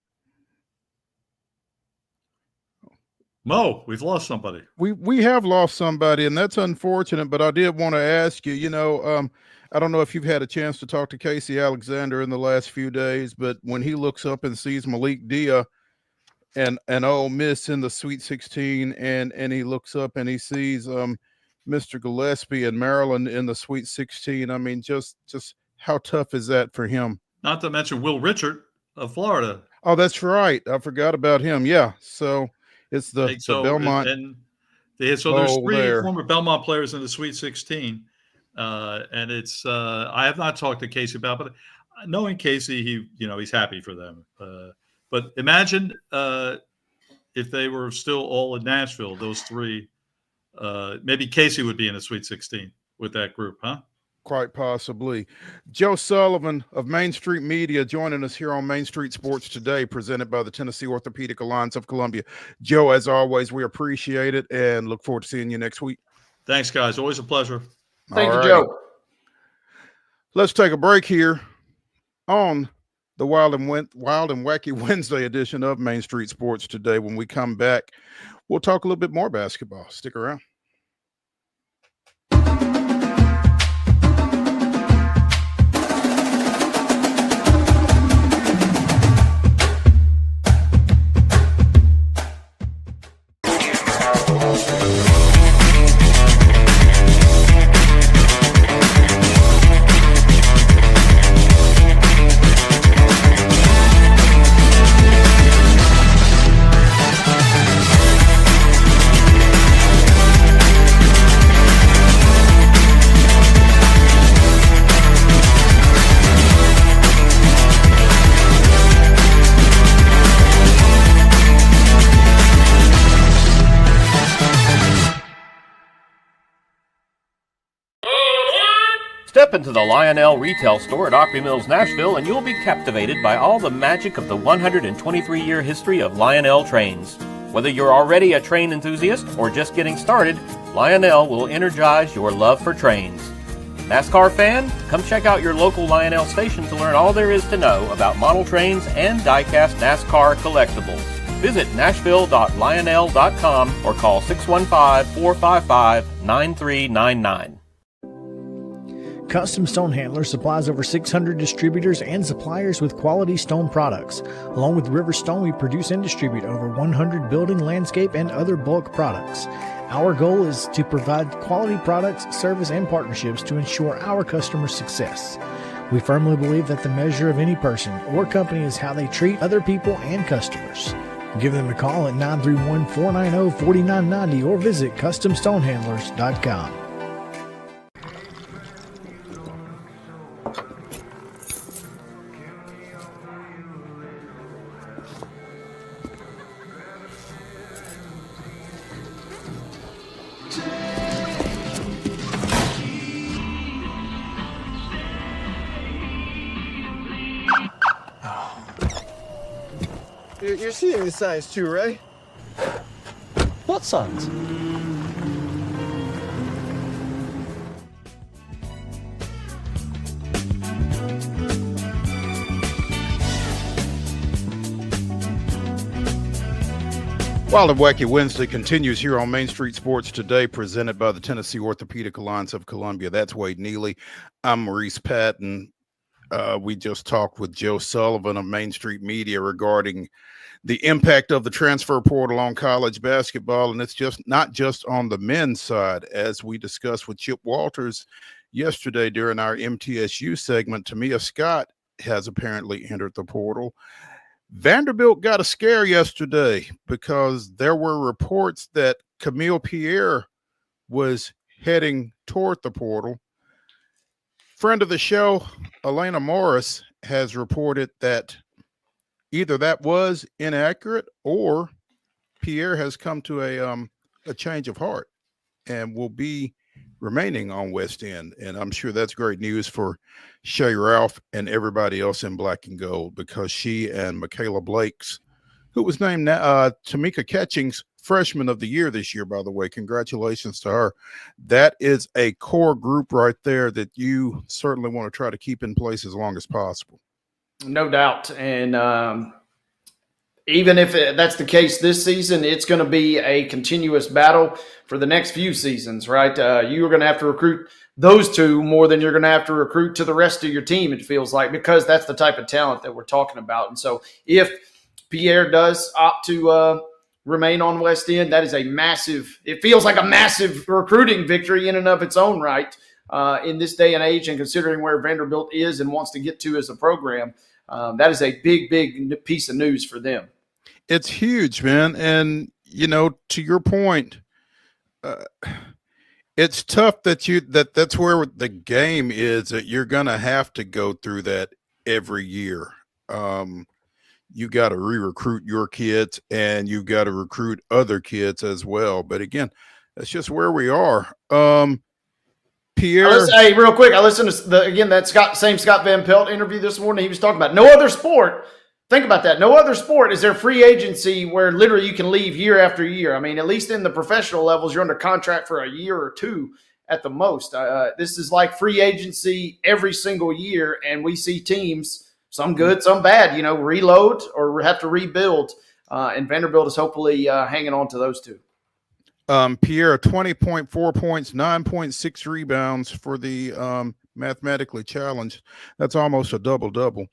Mo, we've lost somebody. We have lost somebody, and that's unfortunate. But I did want to ask you. I don't know if you've had a chance to talk to Casey Alexander in the last few days, but when he looks up and sees Malik Dia and Ole Miss in the Sweet 16, and he looks up and he sees Mr. Gillespie and Maryland in the Sweet 16. I mean, just how tough is that for him? Not to mention Will Richard of Florida. Oh, that's right. I forgot about him. Yeah, so. It's the Belmont. There's three former Belmont players in the Sweet 16. And it's I have not talked to Casey about it, but knowing Casey, he's happy for them. But imagine if they were still all in Nashville, those three, maybe Casey would be in the Sweet 16 with that group, huh? Quite possibly. Joe Sullivan of Main Street Media joining us here on Main Street Sports Today, presented by the Tennessee Orthopedic Alliance of Columbia. Joe, as always, we appreciate it and look forward to seeing you next week. Thanks, guys. Always a pleasure. Thank you, Joe. Let's take a break here on the Wild and Wacky Wednesday edition of Main Street Sports Today. When we come back, we'll talk a little bit more basketball. Stick around. Step into the Lionel retail store at Opry Mills, Nashville, and you'll be captivated by all the magic of the 123-year history of Lionel trains. Whether you're already a train enthusiast or just getting started, Lionel will energize your love for trains. NASCAR fan? Come check out your local Lionel station to learn all there is to know about model trains and die-cast NASCAR collectibles. Visit nashville.lionel.com or call 615-455-9399. Custom Stone Handler supplies over 600 distributors and suppliers with quality stone products. Along with River Stone, we produce and distribute over 100 building, landscape, and other bulk products. Our goal is to provide quality products, service, and partnerships to ensure our customers' success. We firmly believe that the measure of any person or company is how they treat other people and customers. Give them a call at 931-490-4990 or visit CustomStonehandlers.com. You're seeing the signs too, right? What signs? Wild and Wacky Wednesday continues here on Main Street Sports Today, presented by the Tennessee Orthopedic Alliance of Columbia. That's Wade Neely. I'm Maurice Patton. We just talked with Joe Sullivan of Main Street Media regarding the impact of the transfer portal on college basketball, and it's just not just on the men's side. As we discussed with Chip Walters yesterday during our MTSU segment, Tamia Scott has apparently entered the portal. Vanderbilt got a scare yesterday because there were reports that Camille Pierre was heading toward the portal. Friend of the show, Elena Morris, has reported that either that was inaccurate or Pierre has come to a change of heart and will be remaining on West End. And I'm sure that's great news for Shay Ralph and everybody else in black and gold, because she and Michaela Blakes, who was named Tamika Catchings freshman of the year this year, by the way, congratulations to her. That is a core group right there that you certainly want to try to keep in place as long as possible. No doubt. And even if that's the case this season, it's going to be a continuous battle for the next few seasons, right? You're going to have to recruit those two more than you're going to have to recruit to the rest of your team, it feels like, because that's the type of talent that we're talking about. And so if Pierre does opt to remain on West End, that is it feels like a massive recruiting victory in and of its own right in this day and age, and considering where Vanderbilt is and wants to get to as a program. That is a big, big piece of news for them. It's huge, man. And, to your point, it's tough that's where the game is, that you're going to have to go through that every year. You got to re-recruit your kids, and you got to recruit other kids as well. But again, that's just where we are. Pierre. Hey, real quick, I listened to that same Scott Van Pelt interview this morning. He was talking about no other sport. Think about that. No other sport is there free agency where literally you can leave year after year. I mean, at least in the professional levels, you're under contract for a year or two at the most. This is like free agency every single year, and we see teams, some good, some bad, reload or have to rebuild. And Vanderbilt is hopefully hanging on to those two. Pierre, 20.4 points, 9.6 rebounds for the mathematically challenged. That's almost a double-double.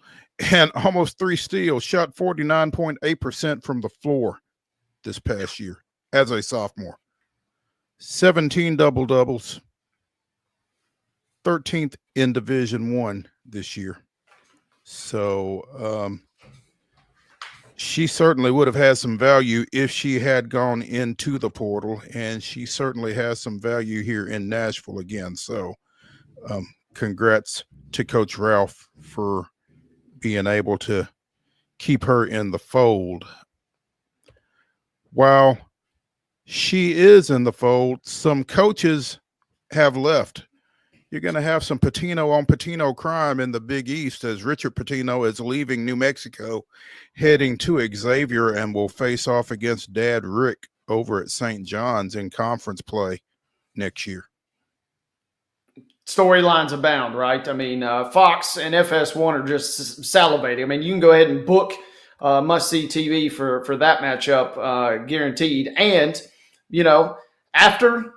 And almost 3 steals, shot 49.8% from the floor this past year as a sophomore. 17 double-doubles, 13th in Division I this year. So she certainly would have had some value if she had gone into the portal, and she certainly has some value here in Nashville again. So congrats to Coach Ralph for being able to keep her in the fold. While she is in the fold, some coaches have left. You're going to have some Patino on Patino crime in the Big East, as Richard Patino is leaving New Mexico, heading to Xavier, and will face off against Dad Rick over at St. John's in conference play next year. Storylines abound, right? I mean, Fox and FS1 are just salivating. I mean, you can go ahead and book must-see TV for that matchup, guaranteed. And, after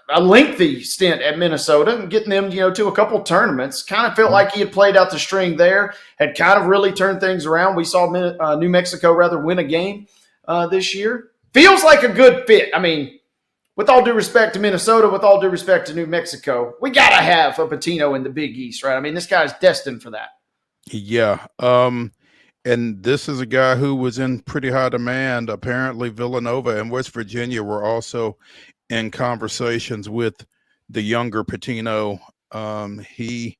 a lengthy stint at Minnesota and getting them, to a couple tournaments, kind of felt like he had played out the string there, had kind of really turned things around. We saw New Mexico win a game this year. Feels like a good fit. I mean, with all due respect to Minnesota, with all due respect to New Mexico, we got to have a Patino in the Big East, right? I mean, this guy's destined for that. Yeah. And this is a guy who was in pretty high demand. Apparently Villanova and West Virginia were also in conversations with the younger Patino. He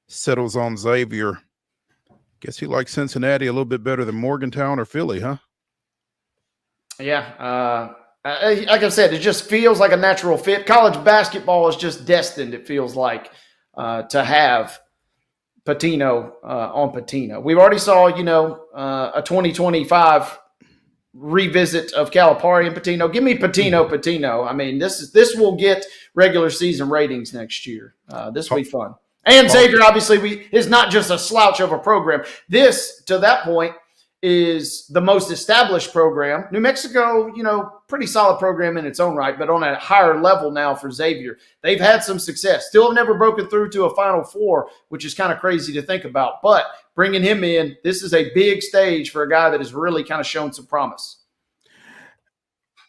settles on Xavier. Guess he likes Cincinnati a little bit better than Morgantown or Philly, huh? Yeah. Like I said, it just feels like a natural fit. College basketball is just destined, it feels like, to have Patino on Patino. We've already saw, a 2025 revisit of Calipari and Patino. Give me Patino. I mean, this will get regular season ratings next year. This will be fun. And Xavier, obviously, is not just a slouch of a program. This, to that point, is the most established program. New Mexico, pretty solid program in its own right, but on a higher level now for Xavier. They've had some success. Still have never broken through to a Final Four, which is kind of crazy to think about. But bringing him in, this is a big stage for a guy that has really kind of shown some promise.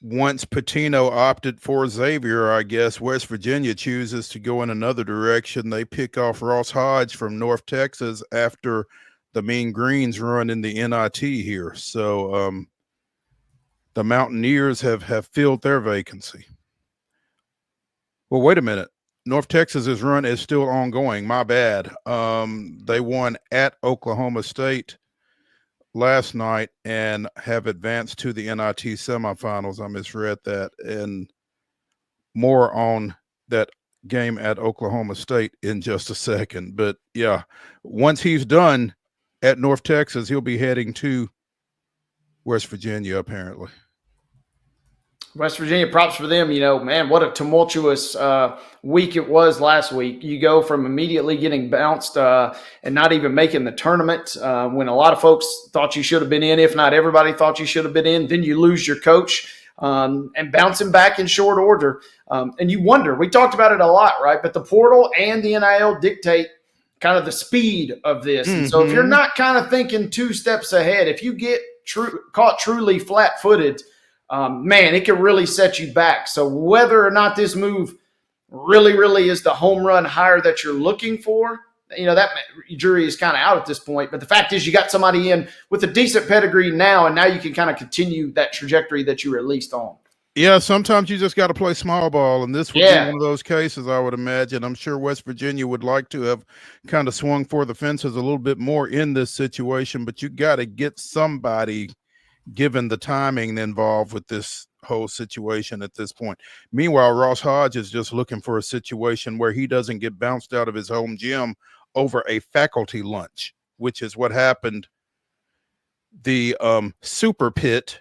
Once Patino opted for Xavier, I guess West Virginia chooses to go in another direction. They pick off Ross Hodge from North Texas after the Mean Greens run in the NIT here. So the Mountaineers have filled their vacancy. Well, wait a minute. North Texas's run is still ongoing. My bad. They won at Oklahoma State last night and have advanced to the NIT semifinals. I misread that. And more on that game at Oklahoma State in just a second. But yeah, once he's done at North Texas, he'll be heading to West Virginia, apparently. West Virginia, props for them. Man, what a tumultuous week it was last week. You go from immediately getting bounced and not even making the tournament when a lot of folks thought you should have been in, if not everybody thought you should have been in. Then you lose your coach and bouncing back in short order. And you wonder, we talked about it a lot, right? But the portal and the NIL dictate kind of the speed of this. And so if you're not kind of thinking 2 steps ahead, if you get caught truly flat-footed, man, it can really set you back. So whether or not this move really is the home run hire that you're looking for, that jury is kind of out at this point. But the fact is you got somebody in with a decent pedigree now, and now you can kind of continue that trajectory that you were at least on. Yeah, sometimes you just got to play small ball, and this would be one of those cases, I would imagine. I'm sure West Virginia would like to have kind of swung for the fences a little bit more in this situation, but you got to get somebody given the timing involved with this whole situation at this point. Meanwhile, Ross Hodge is just looking for a situation where he doesn't get bounced out of his home gym over a faculty lunch, which is what happened. The Super Pit,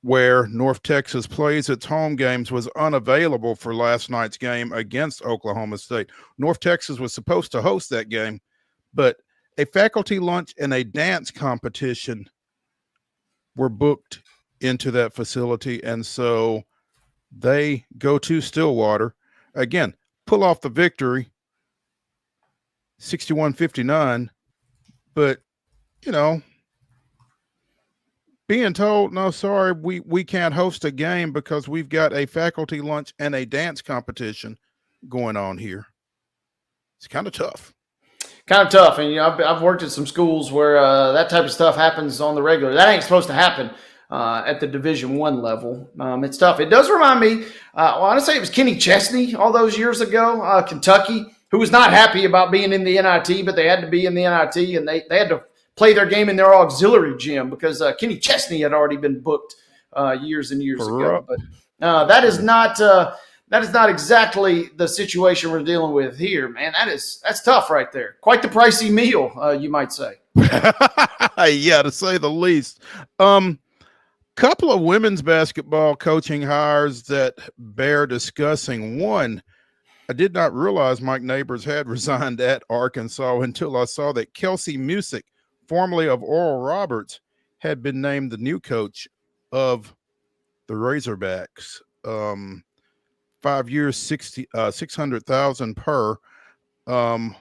where North Texas plays its home games, was unavailable for last night's game against Oklahoma State. North Texas was supposed to host that game, but a faculty lunch and a dance competition were booked into that facility, and so they go to Stillwater. Again, pull off the victory, 61-59, but, being told, no, sorry, we can't host a game because we've got a faculty lunch and a dance competition going on here. It's kind of tough. And I've worked at some schools where that type of stuff happens on the regular. That ain't supposed to happen at the Division I level. It's tough. It does remind me. I want to say it was Kenny Chesney all those years ago, Kentucky, who was not happy about being in the NIT, but they had to be in the NIT, and they had to play their game in their auxiliary gym because Kenny Chesney had already been booked years and years ago. But that is not exactly the situation we're dealing with here, man. That's tough right there. Quite the pricey meal, you might say. Yeah, to say the least. Couple of women's basketball coaching hires that bear discussing. One, I did not realize Mike Neighbors had resigned at Arkansas until I saw that Kelsey Musick, formerly of Oral Roberts, had been named the new coach of the Razorbacks. 5 years, 600,000 per. Oral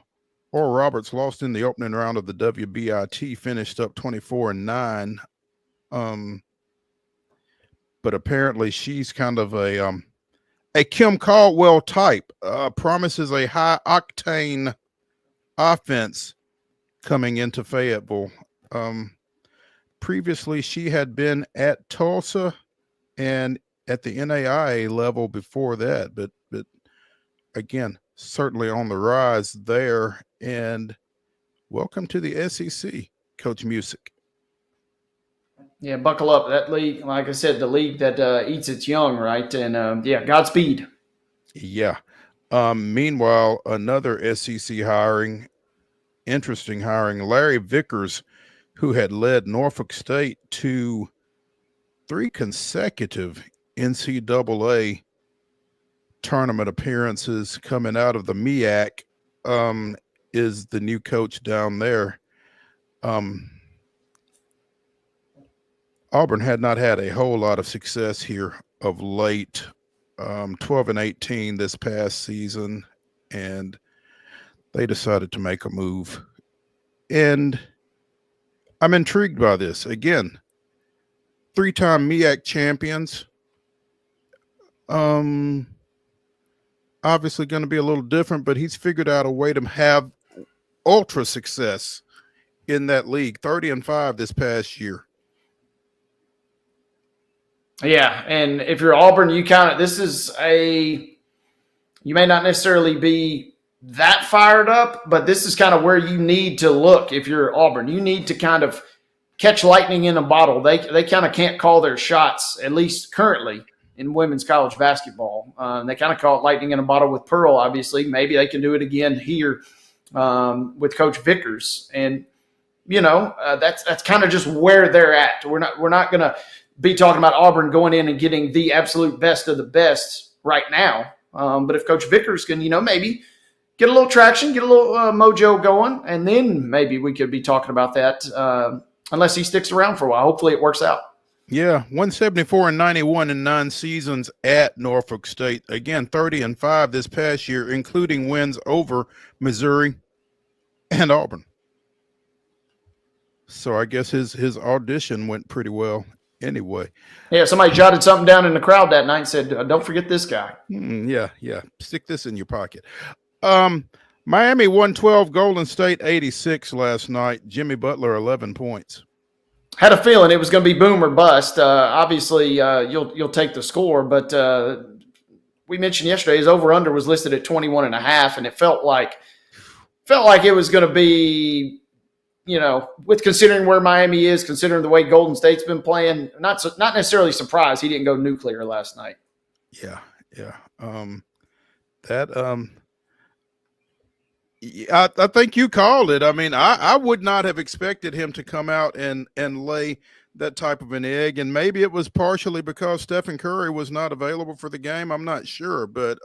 Roberts lost in the opening round of the WBIT, finished up 24-9. But apparently she's kind of a Kim Caldwell type. Promises a high octane offense coming into Fayetteville. Previously, she had been at Tulsa and at the NAIA level before that, but again, certainly on the rise there. And welcome to the SEC, Coach Musick. Yeah, buckle up. That league, like I said, the league that eats its young, right? And Godspeed. Yeah. Meanwhile, another SEC hiring, interesting hiring, Larry Vickers, who had led Norfolk State to 3 consecutive NCAA tournament appearances coming out of the MEAC, is the new coach down there. Auburn had not had a whole lot of success here of late. 12-18 this past season, and they decided to make a move. And I'm intrigued by this. Again, 3-time MEAC champions. Obviously going to be a little different, but he's figured out a way to have ultra success in that league. 30-5 this past year. Yeah, and if you're Auburn, you may not necessarily be that fired up, but this is kind of where you need to look if you're Auburn. You need to kind of catch lightning in a bottle. They kind of can't call their shots, at least currently, in women's college basketball. They kind of call it lightning in a bottle with Pearl, obviously. Maybe they can do it again here with Coach Vickers. And, that's kind of just where they're at. We're not going to be talking about Auburn going in and getting the absolute best of the best right now. But if Coach Vickers can, maybe get a little traction, get a little mojo going, and then maybe we could be talking about that unless he sticks around for a while. Hopefully it works out. Yeah, 174-91 in 9 seasons at Norfolk State. Again, 30-5 this past year, including wins over Missouri and Auburn. So I guess his audition went pretty well anyway. Yeah, somebody jotted something down in the crowd that night and said, don't forget this guy. Yeah. Stick this in your pocket. Miami 112, Golden State 86 last night. Jimmy Butler, 11 points. Had a feeling it was going to be boom or bust. Obviously, you'll take the score, but we mentioned yesterday his over-under was listed at 21.5, and it felt like it was going to be, with considering where Miami is, considering the way Golden State's been playing, not necessarily surprised he didn't go nuclear last night. Yeah. I think you called it. I mean, I would not have expected him to come out and lay that type of an egg. And maybe it was partially because Stephen Curry was not available for the game. I'm not sure. But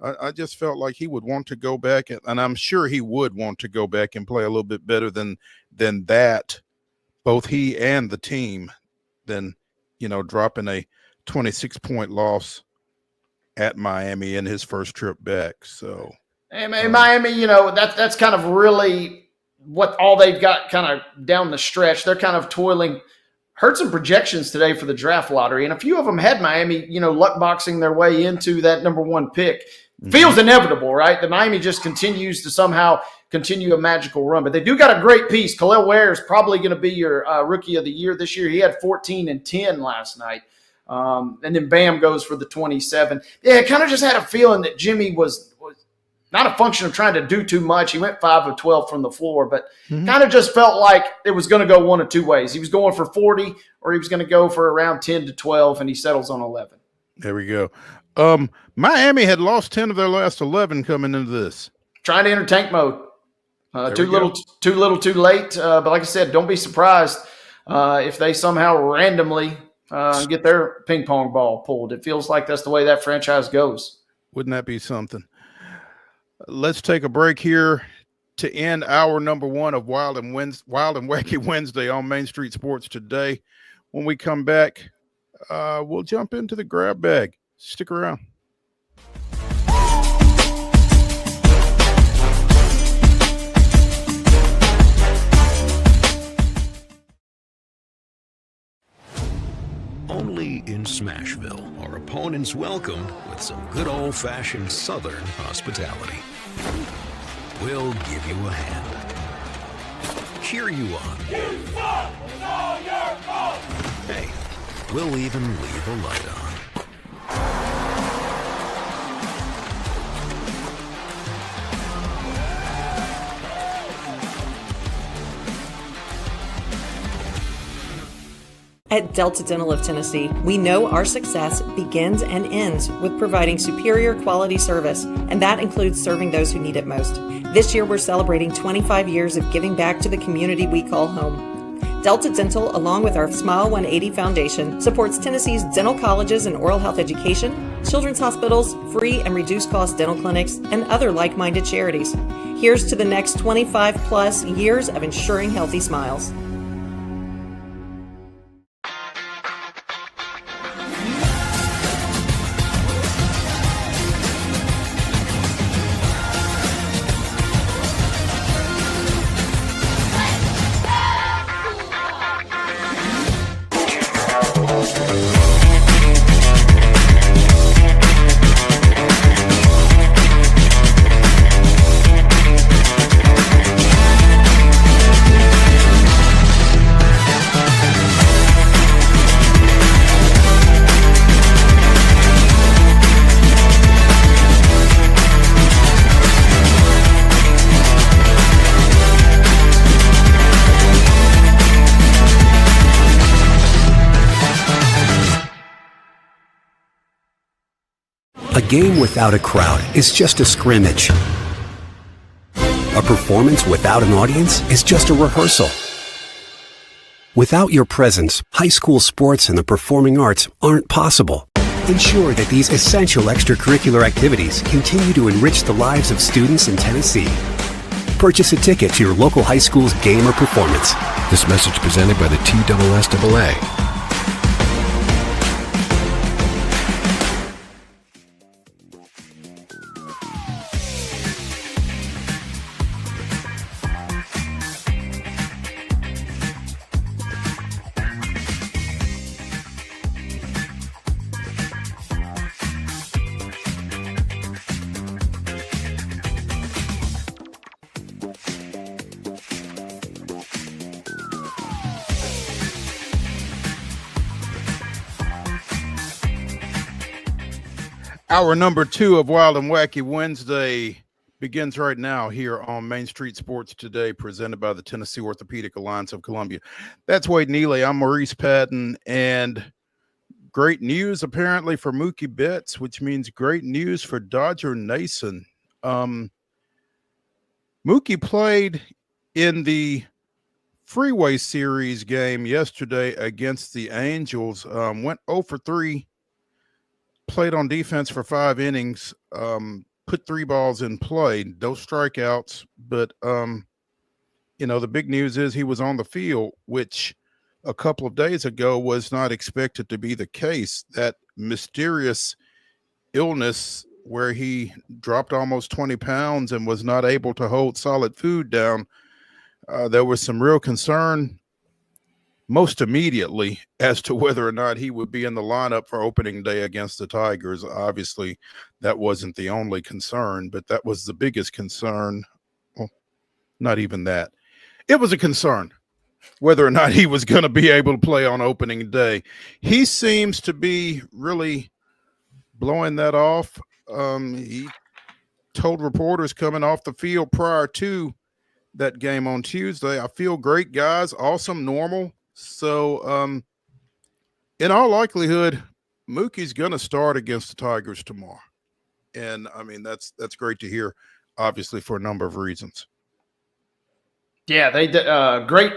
I just felt like he would want to go back. And I'm sure he would want to go back and play a little bit better than that, both he and the team, than, dropping a 26-point loss at Miami in his first trip back. So. And Miami, that's kind of really what all they've got kind of down the stretch. They're kind of toiling. Heard some projections today for the draft lottery, and a few of them had Miami, luck boxing their way into that number 1 pick. Feels inevitable, right? That Miami just continues to somehow continue a magical run. But they do got a great piece. Khalil Ware is probably going to be your rookie of the year this year. He had 14 and 10 last night. And then Bam goes for the 27. Yeah, I kind of just had a feeling that Jimmy was not a function of trying to do too much. He went 5 of 12 from the floor, but kind of just felt like it was going to go one of two ways. He was going for 40 or he was going to go for around 10 to 12, and he settles on 11. There we go. Miami had lost 10 of their last 11 coming into this. Trying to enter tank mode. Too little, too late. But like I said, don't be surprised if they somehow randomly get their ping pong ball pulled. It feels like that's the way that franchise goes. Wouldn't that be something? Let's take a break here to end hour number 1 of Wild and Wacky Wednesday on Main Street Sports Today. When we come back, we'll jump into the grab bag. Stick around. Only in Smashville are opponents welcomed with some good old-fashioned Southern hospitality. We'll give you a hand, cheer you on. You suck! It's all your fault! Hey, we'll even leave a light on. At Delta Dental of Tennessee, we know our success begins and ends with providing superior quality service, and that includes serving those who need it most. This year, we're celebrating 25 years of giving back to the community we call home. Delta Dental, along with our Smile 180 Foundation, supports Tennessee's dental colleges and oral health education, children's hospitals, free and reduced cost dental clinics, and other like-minded charities. Here's to the next 25 plus years of ensuring healthy smiles. A game without a crowd is just a scrimmage. A performance without an audience is just a rehearsal. Without your presence, high school sports and the performing arts aren't possible. Ensure that these essential extracurricular activities continue to enrich the lives of students in Tennessee. Purchase a ticket to your local high school's game or performance. This message presented by the TSSAA. Hour number 2 of Wild and Wacky Wednesday begins right now here on Main Street Sports Today, presented by the Tennessee Orthopedic Alliance of Columbia. That's Wade Neely. I'm Maurice Patton, and great news apparently for Mookie Betts, which means great news for Dodger Nation. Mookie played in the Freeway Series game yesterday against the Angels, went 0 for 3. Played on defense for 5 innings, put 3 balls in play, no strikeouts. But, the big news is he was on the field, which a couple of days ago was not expected to be the case. That mysterious illness where he dropped almost 20 pounds and was not able to hold solid food down, there was some real concern most immediately as to whether or not he would be in the lineup for opening day against the Tigers. Obviously, that wasn't the only concern, but that was the biggest concern. Well, not even that. It was a concern whether or not he was going to be able to play on opening day. He seems to be really blowing that off. He told reporters coming off the field prior to that game on Tuesday, "I feel great, guys. Awesome, normal." So, in all likelihood, Mookie's going to start against the Tigers tomorrow. And, I mean, that's great to hear, obviously, for a number of reasons. Yeah, they great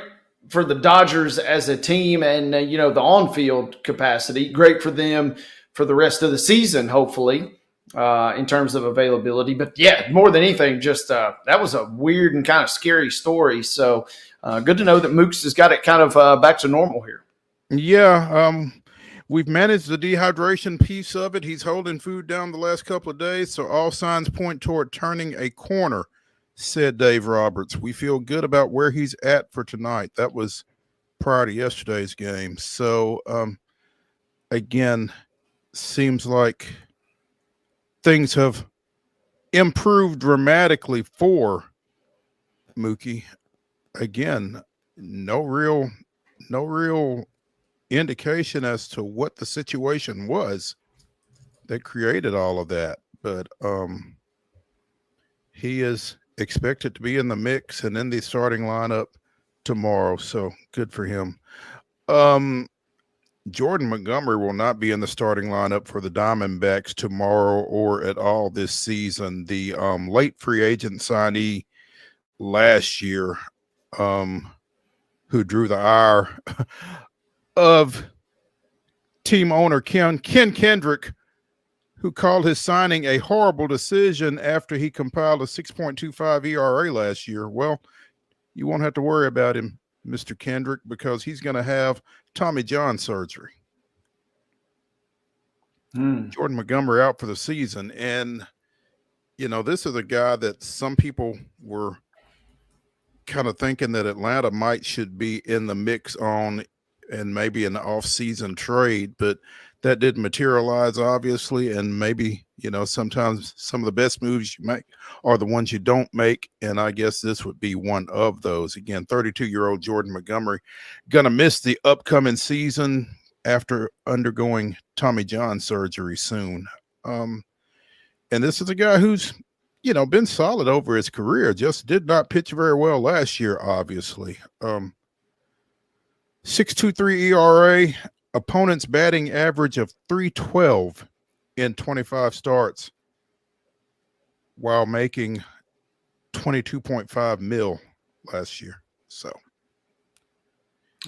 for the Dodgers as a team and, the on-field capacity. Great for them for the rest of the season, hopefully, in terms of availability. But, yeah, more than anything, just that was a weird and kind of scary story. So, good to know that Mooks has got it kind of back to normal here. Yeah, we've managed the dehydration piece of it. He's holding food down the last couple of days, so all signs point toward turning a corner, said Dave Roberts. We feel good about where he's at for tonight. That was prior to yesterday's game. So, again, seems like things have improved dramatically for Mookie. Again, no real indication as to what the situation was that created all of that. But he is expected to be in the mix and in the starting lineup tomorrow. So good for him. Jordan Montgomery will not be in the starting lineup for the Diamondbacks tomorrow or at all this season. The late free agent signee last year, who drew the ire of team owner Ken Kendrick, who called his signing a horrible decision after he compiled a 6.25 ERA last year. Well, you won't have to worry about him, Mr. Kendrick, because he's going to have Tommy John surgery. Jordan Montgomery out for the season. And, this is a guy that some people were kind of thinking that Atlanta should be in the mix on and maybe an off-season trade, but that didn't materialize, obviously. And maybe, sometimes some of the best moves you make are the ones you don't make. And I guess this would be one of those. Again, 32-year-old Jordan Montgomery going to miss the upcoming season after undergoing Tommy John surgery soon. And this is a guy who's, been solid over his career, just did not pitch very well last year, obviously. 6.23 ERA, opponent's batting average of 312 in 25 starts, while making 22.5 mil last year. So,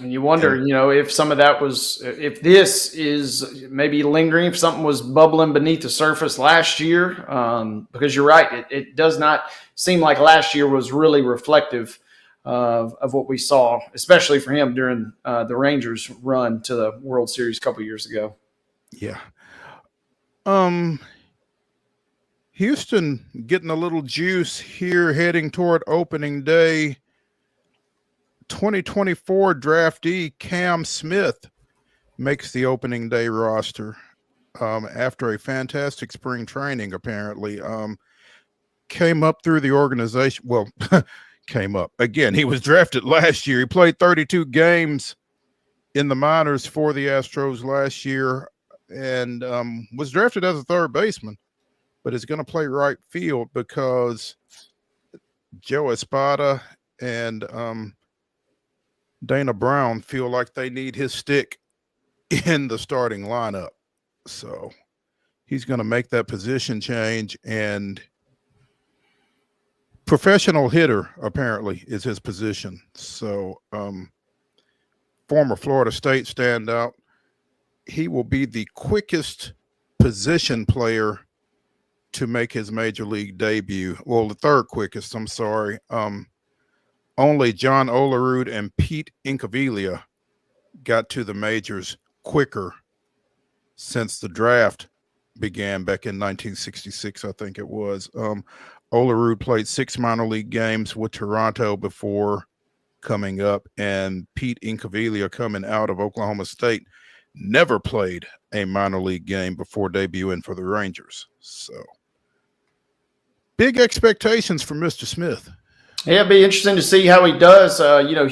and you wonder, if some of that was, if this is maybe lingering, if something was bubbling beneath the surface last year, because you're right, it does not seem like last year was really reflective of what we saw, especially for him during the Rangers run to the World Series a couple years ago. Yeah. Houston getting a little juice here heading toward opening day. 2024 draftee Cam Smith makes the opening day roster after a fantastic spring training, apparently. Came up through the organization. Well, came up. Again, he was drafted last year. He played 32 games in the minors for the Astros last year and was drafted as a third baseman, but is going to play right field because Joe Espada and Dana Brown feel like they need his stick in the starting lineup. So he's going to make that position change, and professional hitter apparently is his position. So former Florida State standout. He will be the quickest position player to make his major league debut. Well, the third quickest, I'm sorry. Only John Olerud and Pete Incaviglia got to the majors quicker since the draft began back in 1966, I think it was. Olerud played 6 minor league games with Toronto before coming up, and Pete Incaviglia, coming out of Oklahoma State, never played a minor league game before debuting for the Rangers. So big expectations for Mr. Smith. Yeah, it'd be interesting to see how he does.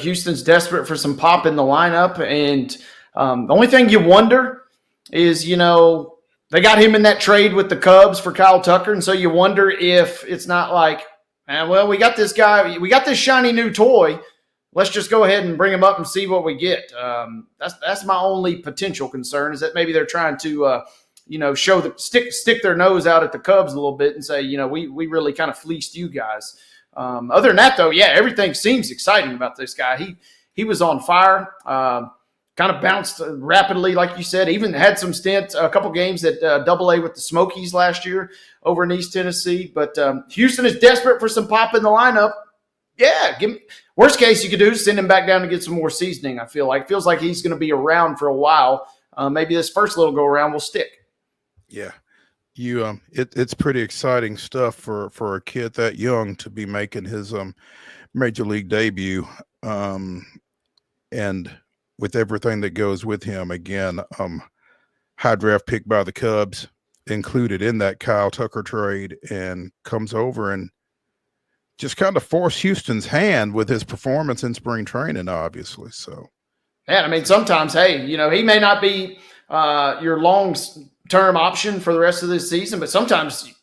Houston's desperate for some pop in the lineup, and the only thing you wonder is, they got him in that trade with the Cubs for Kyle Tucker, and so you wonder if it's not like, we got this guy, we got this shiny new toy. Let's just go ahead and bring him up and see what we get. That's my only potential concern, is that maybe they're trying to, stick their nose out at the Cubs a little bit and say, we really kind of fleeced you guys. Other than that, though, yeah, everything seems exciting about this guy. He was on fire, kind of bounced rapidly, like you said. Even had some stints, a couple games at Double-A with the Smokies last year over in East Tennessee. But Houston is desperate for some pop in the lineup. Yeah, worst case you could do is send him back down to get some more seasoning. I feel like feels like he's going to be around for a while. Maybe this first little go around will stick. Yeah. It's pretty exciting stuff for a kid that young to be making his major league debut, and with everything that goes with him. Again, high draft pick by the Cubs, included in that Kyle Tucker trade, and comes over and just kind of forced Houston's hand with his performance in spring training, obviously. So, yeah, sometimes, hey, he may not be your long-term option for the rest of this season, but sometimes,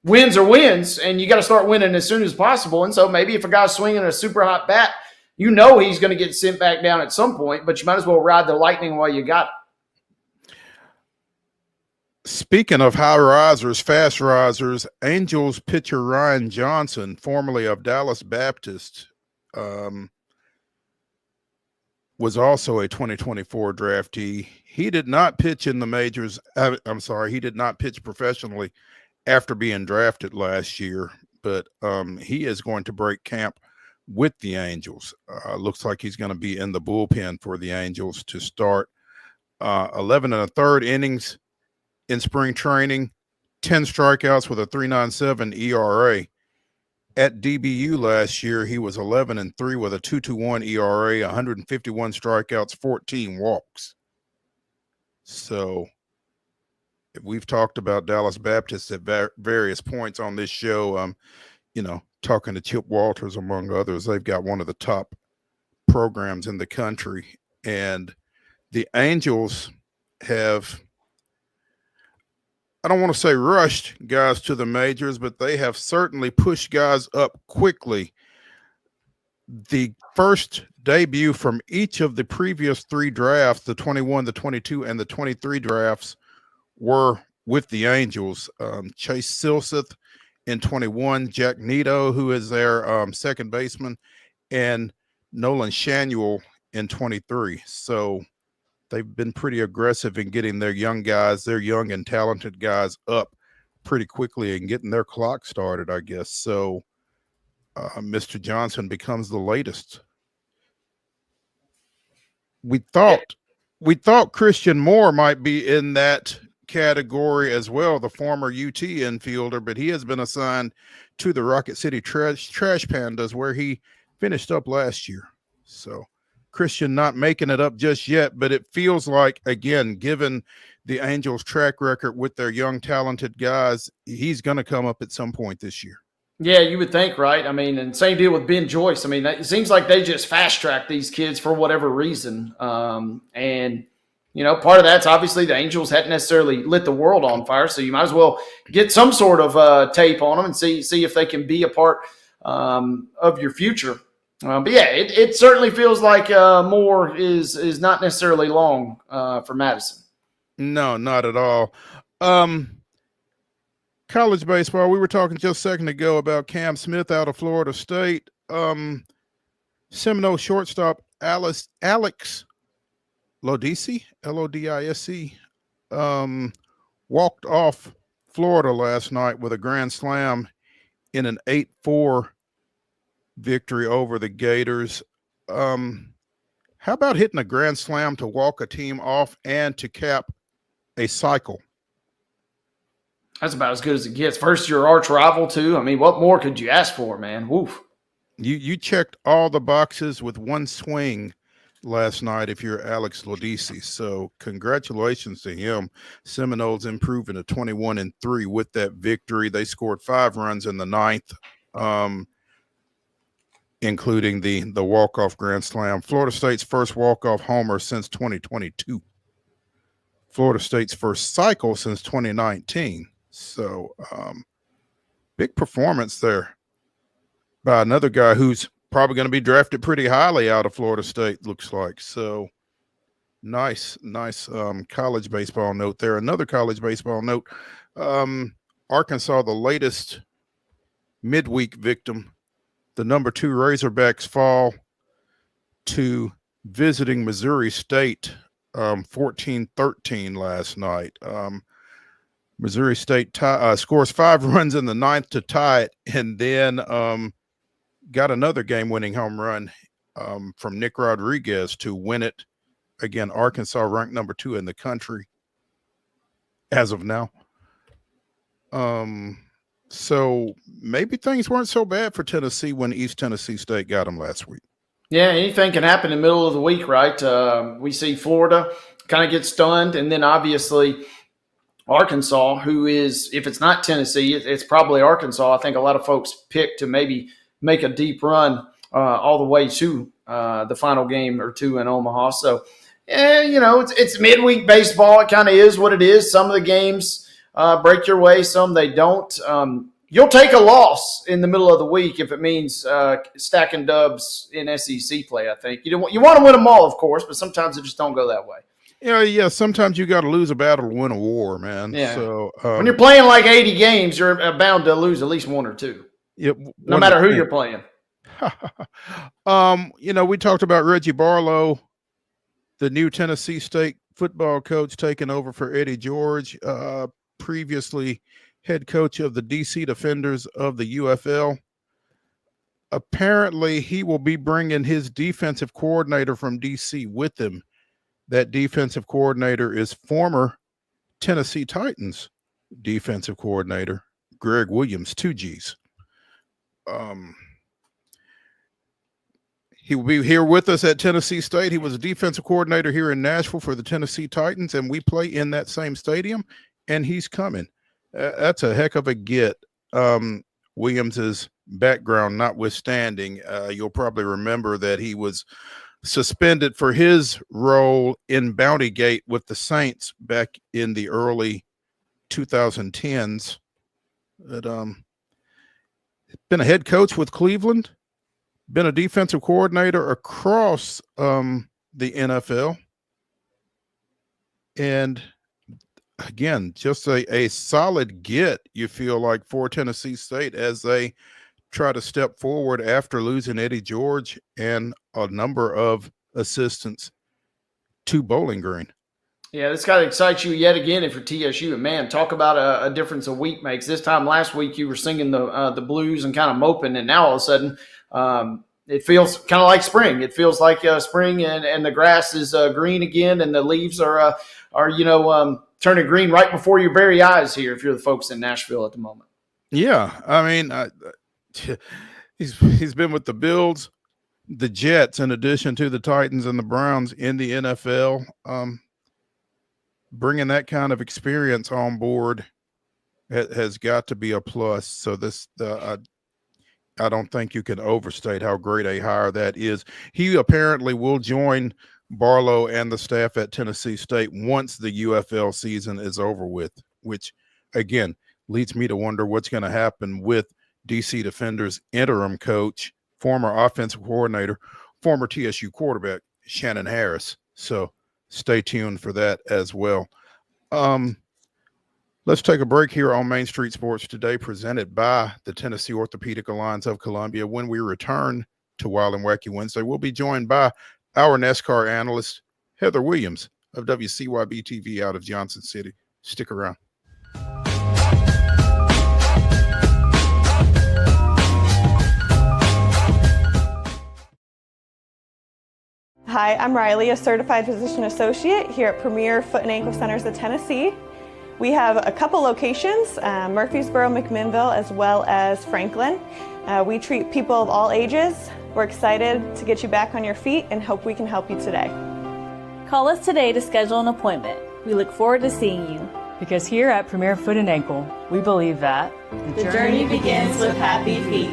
wins are wins, and you got to start winning as soon as possible. And so maybe if a guy's swinging a super hot bat, he's going to get sent back down at some point, but you might as well ride the lightning while you got it. Speaking of high risers, fast risers, Angels pitcher Ryan Johnson, formerly of Dallas Baptist, was also a 2024 draftee. He did not pitch in the majors. He did not pitch professionally after being drafted last year, but he is going to break camp with the Angels. Looks like he's going to be in the bullpen for the Angels to start. 11 1/3 innings in spring training, 10 strikeouts with a 3.97 ERA. at DBU last year, he was 11-3 with a 2.21 ERA, 151 strikeouts, 14 walks. So we've talked about Dallas Baptist at various points on this show. Talking to Chip Walters, among others, they've got one of the top programs in the country. And the Angels have, I don't want to say rushed guys to the majors, but they have certainly pushed guys up quickly. The first debut from each of the previous 3 drafts, the 21, the 22, and the 23 drafts, were with the Angels. Chase Silseth in 21, Jack Nito, who is their second baseman, and Nolan Shanuel in 23. So they've been pretty aggressive in getting their young guys, their young and talented guys, up pretty quickly and getting their clock started, I guess. So Mr. Johnson becomes the latest. We thought Christian Moore might be in that category as well, the former UT infielder, but he has been assigned to the Rocket City Trash Pandas, where he finished up last year. So Christian not making it up just yet, but it feels like, again, given the Angels' track record with their young, talented guys, he's going to come up at some point this year. Yeah, you would think, right? I mean, and same deal with Ben Joyce. I mean, it seems like they just fast-track these kids for whatever reason. And part of that's obviously the Angels hadn't necessarily lit the world on fire, so you might as well get some sort of tape on them and see if they can be a part of your future. But yeah, it certainly feels like Moore is not necessarily long for Madison. No, not at all. College baseball, we were talking just a second ago about Cam Smith out of Florida State. Seminole shortstop Alex Lodisi, Lodisc, walked off Florida last night with a grand slam in an 8-4 victory over the Gators. How about hitting a grand slam to walk a team off and to cap a cycle? That's about as good as it gets. First, your arch rival, too. I mean, what more could you ask for, man? Woof. You checked all the boxes with one swing last night if you're Alex Lodisi. So congratulations to him. Seminoles improving to 21-3 with that victory. They scored 5 runs in the 9th, including the walk-off grand slam. Florida State's first walk-off homer since 2022. Florida State's first cycle since 2019. So big performance there by another guy who's probably going to be drafted pretty highly out of Florida State, looks like. So nice college baseball note there. Another college baseball note, Arkansas, the latest midweek victim. The number 2 Razorbacks fall to visiting Missouri State 14-13 last night. Missouri State scores 5 runs in the 9th to tie it, and then got another game-winning home run from Nick Rodriguez to win it. Again, Arkansas ranked number 2 in the country as of now. So maybe things weren't so bad for Tennessee when East Tennessee State got them last week. Yeah, anything can happen in the middle of the week, right? We see Florida kind of get stunned, and then obviously Arkansas, who is, if it's not Tennessee, it's probably Arkansas. I think a lot of folks pick to maybe make a deep run all the way to the final game or 2 in Omaha. So, it's midweek baseball. It kind of is what it is. Some of the games break your way, some they don't. You'll take a loss in the middle of the week if it means stacking dubs in SEC play, I think. You want to win them all, of course, but sometimes it just don't go that way. Yeah. Sometimes you got to lose a battle to win a war, man. Yeah. So when you're playing like 80 games, you're bound to lose at least 1 or 2. Yep. No matter who you're playing. We talked about Reggie Barlow, the new Tennessee State football coach, taking over for Eddie George, previously head coach of the DC Defenders of the UFL. Apparently, he will be bringing his defensive coordinator from DC with him. That defensive coordinator is former Tennessee Titans defensive coordinator, Greg Williams, 2 Gs. he will be here with us at Tennessee State. He was a defensive coordinator here in Nashville for the Tennessee Titans, and we play in that same stadium, and he's coming. That's a heck of a get. Williams's background notwithstanding, you'll probably remember that he was suspended for his role in Bountygate with the Saints back in the early 2010s. But been a head coach with Cleveland, been a defensive coordinator across the NFL, and again, just a solid get, you feel like, for Tennessee State as they try to step forward after losing Eddie George and a number of assistants to Bowling Green. Yeah, this got to excite you yet again if you're TSU. And man, talk about a difference a week makes. This time last week you were singing the blues and kind of moping, and now all of a sudden it feels kind of like spring. It feels like spring, and the grass is green again, and the leaves are turning green right before your very eyes here if you're the folks in Nashville at the moment. Yeah, I mean, he's been with the Bills, the Jets, in addition to the Titans and the Browns in the NFL. Bringing that kind of experience on board has got to be a plus. So this, I don't think you can overstate how great a hire that is. He apparently will join Barlow and the staff at Tennessee State once the UFL season is over with, which again leads me to wonder what's going to happen with DC Defender's interim coach, former offensive coordinator, former TSU quarterback Shannon Harris. So stay tuned for that as well. Let's take a break here on Main Street Sports Today, presented by the Tennessee Orthopedic Alliance of Columbia. When we return to Wild and Wacky Wednesday, we'll be joined by our NASCAR analyst, Heather Williams of WCYB-TV out of Johnson City. Stick around. Hi, I'm Riley, a certified physician associate here at Premier Foot and Ankle Centers of Tennessee. We have a couple locations, Murfreesboro, McMinnville, as well as Franklin. We treat people of all ages. We're excited to get you back on your feet and hope we can help you today. Call us today to schedule an appointment. We look forward to seeing you. Because here at Premier Foot and Ankle, we believe that the journey begins with happy feet.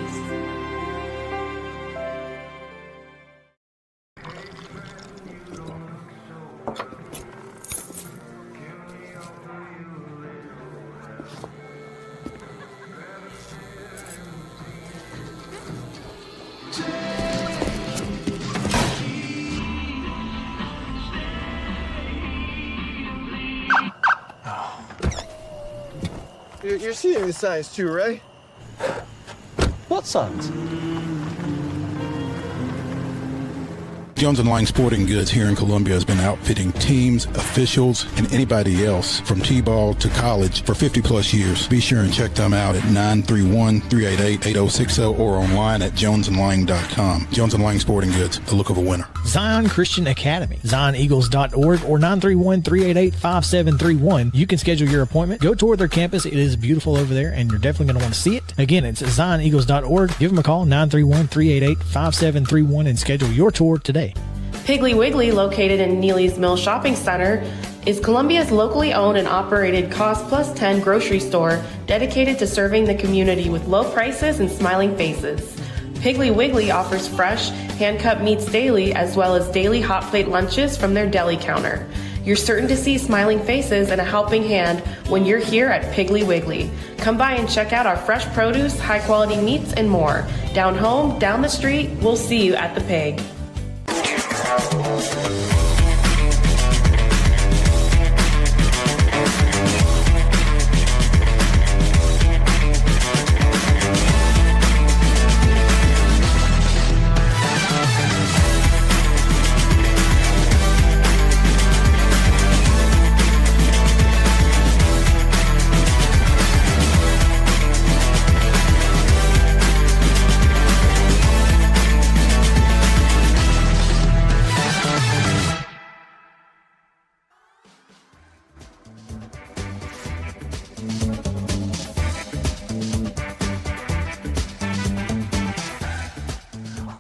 You're seeing the signs too, right? What signs? Jones & Lang Sporting Goods here in Columbia has been outfitting teams, officials, and anybody else from T-ball to college for 50 plus years. Be sure and check them out at 931-388-8060 or online at jonesandlang.com. Jones & Lang Sporting Goods, the look of a winner. Zion Christian Academy, zioneagles.org or 931-388-5731. You can schedule your appointment. Go tour their campus. It is beautiful over there, and you're definitely going to want to see it. Again, it's zioneagles.org. Give them a call, 931-388-5731, and schedule your tour today. Piggly Wiggly, located in Neely's Mill Shopping Center, is Columbia's locally owned and operated Cost Plus 10 grocery store dedicated to serving the community with low prices and smiling faces. Piggly Wiggly offers fresh, hand-cut meats daily, as well as daily hot plate lunches from their deli counter. You're certain to see smiling faces and a helping hand when you're here at Piggly Wiggly. Come by and check out our fresh produce, high-quality meats, and more. Down home, down the street, we'll see you at the Pig.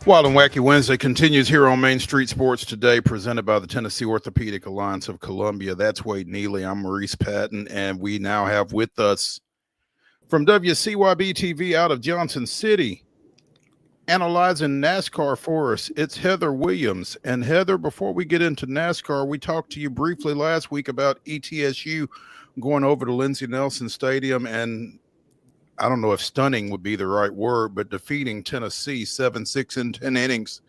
Wild and Wacky Wednesday continues here on Main Street Sports Today, presented by the Tennessee Orthopedic Alliance of Columbia. That's Wade Neely. I'm Maurice Patton, and we now have with us from WCYB-TV out of Johnson City, analyzing NASCAR for us, it's Heather Williams. And Heather, before we get into NASCAR, we talked to you briefly last week about ETSU going over to Lindsey Nelson Stadium and I don't know if stunning would be the right word, but defeating Tennessee 7-6 in 10 innings.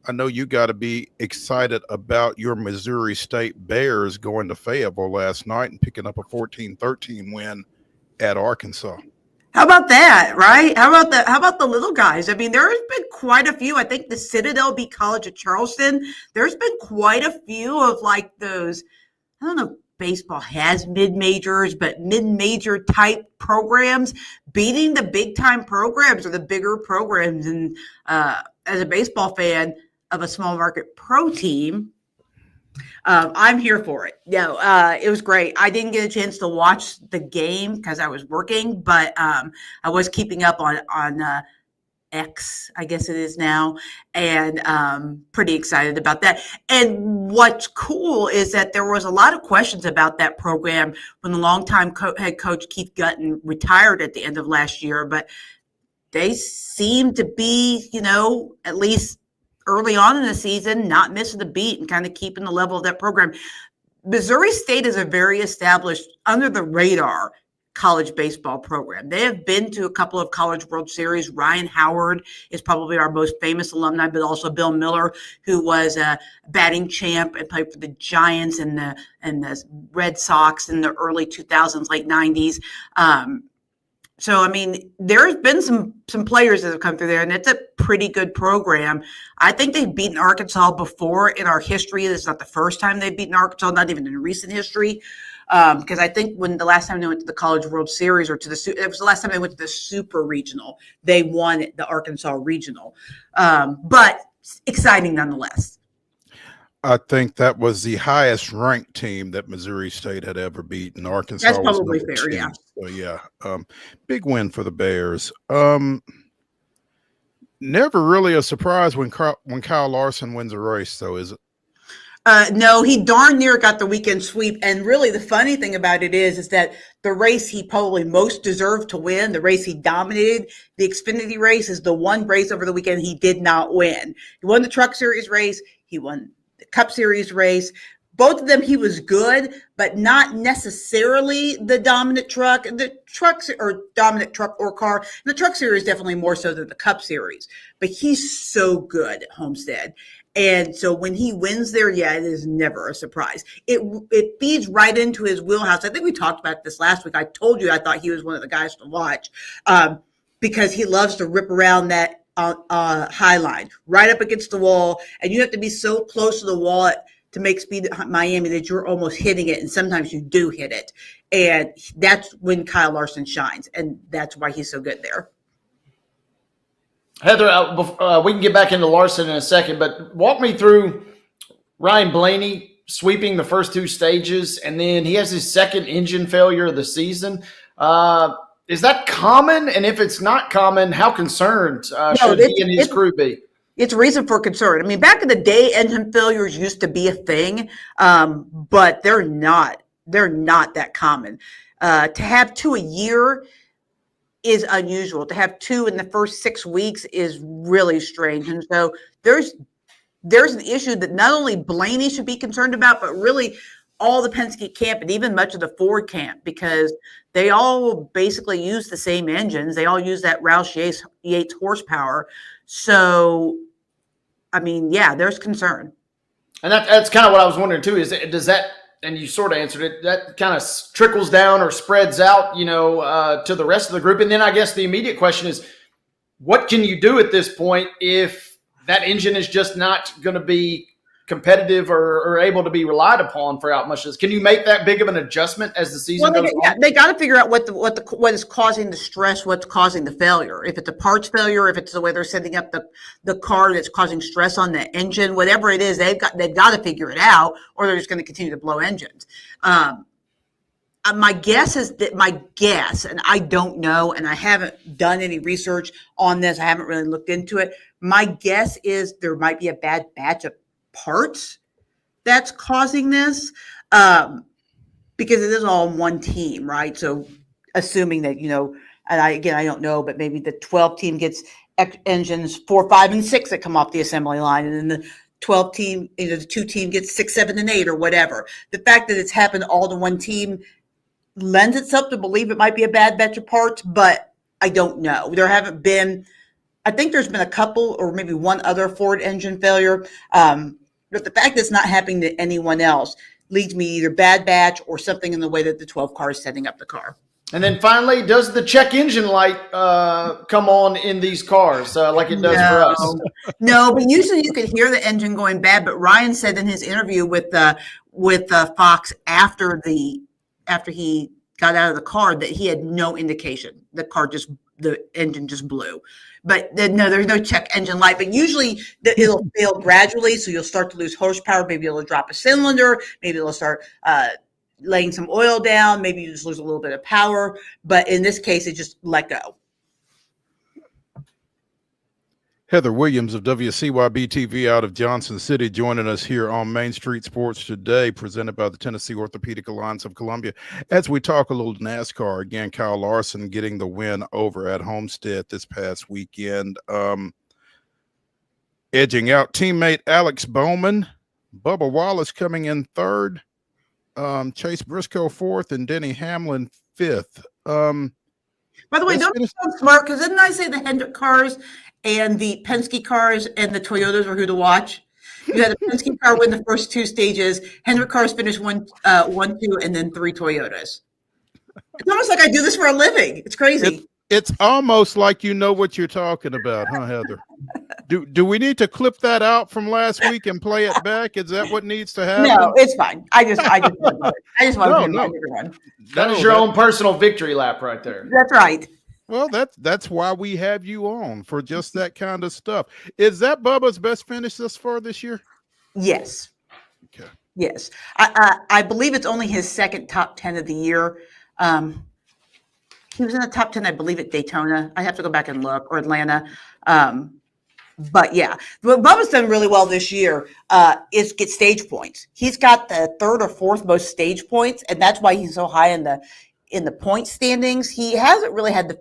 I know you got to be excited about your Missouri State Bears going to Fayetteville last night and picking up a 14-13 win at Arkansas. How about that, right? How about the little guys? I mean, there's been quite a few. I think the Citadel beat College of Charleston. There's been quite a few of like those, I don't know, baseball has mid-majors, but mid-major type programs beating the big-time programs or the bigger programs. And as a baseball fan of a small market pro team, I'm here for it. It was great. I didn't get a chance to watch the game because I was working, but I was keeping up on X, I guess it is now, and pretty excited about that. And what's cool is that there was a lot of questions about that program when the longtime head coach Keith Gutton retired at the end of last year, but they seem to be, at least early on in the season, not missing the beat and kind of keeping the level of that program. Missouri State is a very established, under the radar college baseball program. They have been to a couple of College World Series. Ryan Howard is probably our most famous alumni, but also Bill Miller, who was a batting champ and played for the Giants and the Red Sox in the early 2000s, late 90s. So, I mean, there's been some players that have come through there, and it's a pretty good program. I think they've beaten Arkansas before in our history. This is not the first time they've beaten Arkansas, not even in recent history. Because I think when the last time they went to the College World Series it was the last time they went to the Super Regional, they won the Arkansas Regional. But exciting nonetheless. I think that was the highest ranked team that Missouri State had ever beaten. Arkansas That's probably was fair, 2. yeah. So, yeah, big win for the Bears. Never really a surprise when Kyle Larson wins a race, though, is it? No, he darn near got the weekend sweep. And really the funny thing about it is that the race he probably most deserved to win, the race he dominated, the Xfinity race, is the one race over the weekend he did not win. He won the Truck Series race. He won the Cup Series race. Both of them he was good, but not necessarily the dominant truck. The trucks or dominant truck or car. And the Truck Series definitely more so than the Cup Series. But he's so good at Homestead. And so when he wins there, yeah, it is never a surprise. It feeds right into his wheelhouse. I think we talked about this last week. I told you I thought he was one of the guys to watch because he loves to rip around that high line, right up against the wall. And you have to be so close to the wall to make speed at Miami that you're almost hitting it. And sometimes you do hit it. And that's when Kyle Larson shines. And that's why he's so good there. Heather, we can get back into Larson in a second, but walk me through Ryan Blaney sweeping the first 2 stages, and then he has his second engine failure of the season. Is that common? And if it's not common, how concerned should he and his crew be? It's a reason for concern. I mean, back in the day, engine failures used to be a thing, but they're not that common. To have 2 a year is unusual. To have 2 in the first 6 weeks is really strange. And so there's an issue that not only Blaney should be concerned about, but really all the Penske camp and even much of the Ford camp, because they all basically use the same engines. They all use that Roush Yates horsepower. So, I mean, yeah, there's concern. And that's kind of what I was wondering too, does that, and you sort of answered it, that kind of trickles down or spreads out, to the rest of the group. And then I guess the immediate question is, what can you do at this point if that engine is just not going to be competitive or able to be relied upon for out much? Can you make that big of an adjustment as the season goes on? They got to figure out what is causing the stress, what's causing the failure. If it's a parts failure, if it's the way they're setting up the car that's causing stress on the engine, whatever it is, they've got to figure it out, or they're just going to continue to blow engines. My guess, and I don't know, and I haven't done any research on this. I haven't really looked into it. My guess is there might be a bad batch of parts that's causing this, because it is all one team, right? So assuming that, and I don't know, but maybe the 12 team gets engines 4, 5, and 6 that come off the assembly line, and then the 12 team, the 2 team gets 6, 7, and 8 or whatever. The fact that it's happened all to one team lends itself to believe it might be a bad batch of parts, but I don't know. I think there's been a couple or maybe one other Ford engine failure, but the fact that it's not happening to anyone else leads me either bad batch or something in the way that the 12 car is setting up the car. And then finally, does the check engine light come on in these cars like it does for us? No, but usually you can hear the engine going bad. But Ryan said in his interview with Fox after he got out of the car that he had no indication. The engine just blew. But no, there's no check engine light. But usually it'll fail gradually, so you'll start to lose horsepower. Maybe it'll drop a cylinder. Maybe it'll start laying some oil down. Maybe you just lose a little bit of power. But in this case, it just let go. Heather Williams of WCYB-TV out of Johnson City joining us here on Main Street Sports Today, presented by the Tennessee Orthopedic Alliance of Columbia. As we talk a little NASCAR, again, Kyle Larson getting the win over at Homestead this past weekend. Edging out teammate Alex Bowman, Bubba Wallace coming in third, Chase Briscoe fourth, and Denny Hamlin fifth. By the way, don't sound smart, because didn't I say the Hendrick cars and the Penske cars and the Toyotas were who to watch? You had a Penske car win the first 2 stages. Hendrick cars finished 1, 2, and then 3 Toyotas. It's almost like I do this for a living. It's crazy. It's almost like you know what you're talking about, huh, Heather? Do we need to clip that out from last week and play it back? Is that what needs to happen? No, it's fine. I just want to remind everyone. That is your own personal victory lap right there. That's right. Well, that's why we have you on, for just that kind of stuff. Is that Bubba's best finish thus far this year? Yes. Okay. Yes. I believe it's only his second top 10 of the year. He was in the top 10, I believe, at Daytona. I have to go back and look, or Atlanta. But yeah, what Bubba's done really well this year is get stage points. He's got the 3rd or 4th most stage points, and that's why he's so high in the point standings. He hasn't really had the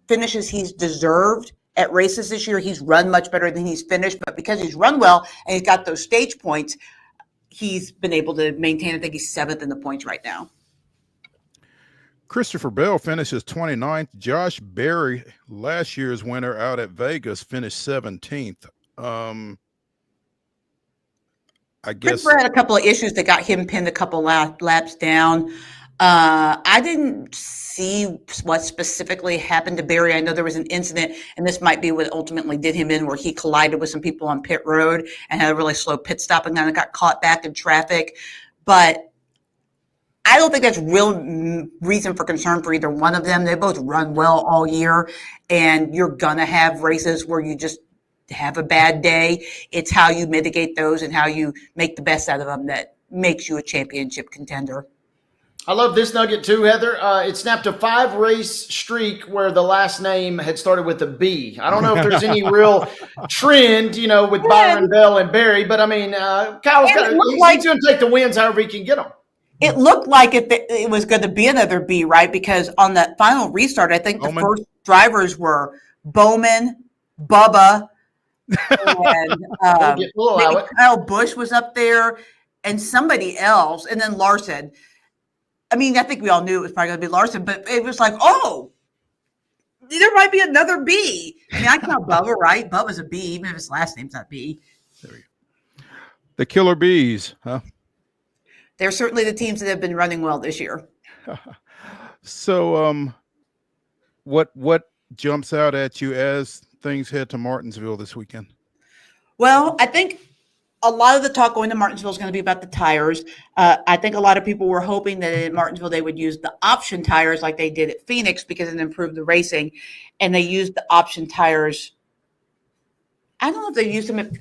finishes he's deserved at races this year. He's run much better than he's finished, but because he's run well and he's got those stage points, he's been able to maintain. I think he's 7th in the points right now. Christopher Bell finishes 29th. Josh Berry, last year's winner out at Vegas, finished 17th. I guess Christopher had a couple of issues that got him pinned a couple laps down. I didn't see what specifically happened to Berry. I know there was an incident, and this might be what ultimately did him in, where he collided with some people on pit road and had a really slow pit stop and kind of got caught back in traffic. But I don't think that's real reason for concern for either one of them. They both run well all year, and you're going to have races where you just have a bad day. It's how you mitigate those and how you make the best out of them that makes you a championship contender. I love this nugget too, Heather. It snapped a 5-race streak where the last name had started with a B. I don't know if there's any real trend, with Byron Bell and Berry, but I mean, Kyle's he's going to take the wins however he can get them. It looked like it was going to be another B, right? Because on that final restart, I think the first drivers were Bowman, Bubba, and Kyle Busch was up there, and somebody else, and then Larson. I mean, I think we all knew it was probably going to be Larson, but it was like, oh, there might be another B. I mean, I count Bubba, right? Bubba's a B, even if his last name's not B. There you go. The Killer Bees, huh? They're certainly the teams that have been running well this year. So, what jumps out at you as things head to Martinsville this weekend? Well, I think a lot of the talk going to Martinsville is going to be about the tires. I think a lot of people were hoping that at Martinsville they would use the option tires like they did at Phoenix because it improved the racing, and they used the option tires. I don't know if they used them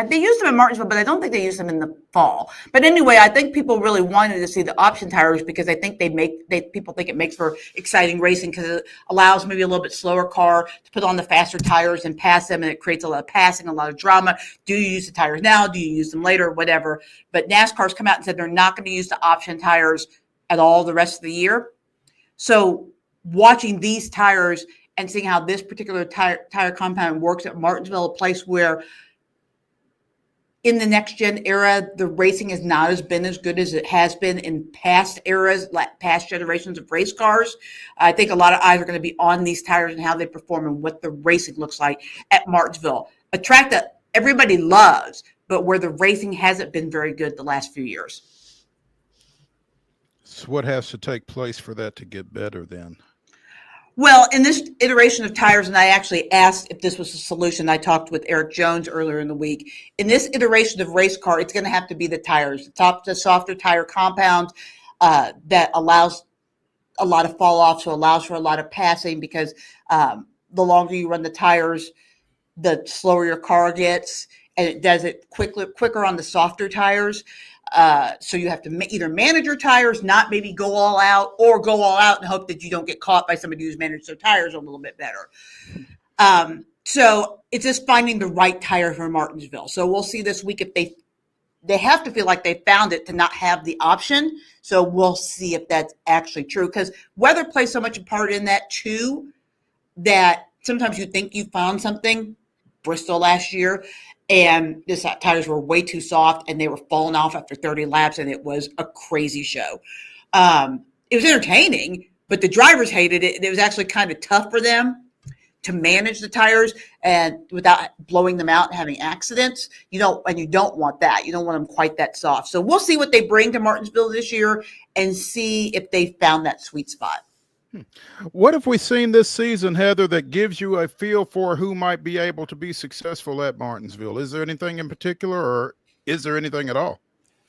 They used them in Martinsville, but I don't think they used them in the fall. But anyway, I think people really wanted to see the option tires because I think people think it makes for exciting racing because it allows maybe a little bit slower car to put on the faster tires and pass them, and it creates a lot of passing, a lot of drama. Do you use the tires now? Do you use them later? Whatever. But NASCAR's come out and said they're not going to use the option tires at all the rest of the year. So watching these tires and seeing how this particular tire compound works at Martinsville, a place where in the next gen era, the racing has not been as good as it has been in past eras, like past generations of race cars. I think a lot of eyes are going to be on these tires and how they perform and what the racing looks like at Martinsville, a track that everybody loves, but where the racing hasn't been very good the last few years. So what has to take place for that to get better then? Well, in this iteration of tires, and I actually asked if this was a solution, I talked with Eric Jones earlier in the week. In this iteration of race car, it's going to have to be the tires, the softer tire compound that allows a lot of fall off, so allows for a lot of passing because the longer you run the tires, the slower your car gets, and it does it quicker on the softer tires. So you have to either manage your tires, not maybe go all out, or go all out and hope that you don't get caught by somebody who's managed their tires a little bit better. So it's just finding the right tire for Martinsville. So we'll see this week if they have to feel like they found it to not have the option. So we'll see if that's actually true, because weather plays so much a part in that too, that sometimes you think you found something. Bristol last year, and the tires were way too soft and they were falling off after 30 laps, and it was a crazy show. It was entertaining, but the drivers hated it. It was actually kind of tough for them to manage the tires and without blowing them out and having accidents. You don't want that. You don't want them quite that soft. So we'll see what they bring to Martinsville this year and see if they found that sweet spot. What have we seen this season, Heather, that gives you a feel for who might be able to be successful at Martinsville? Is there anything in particular, or is there anything at all?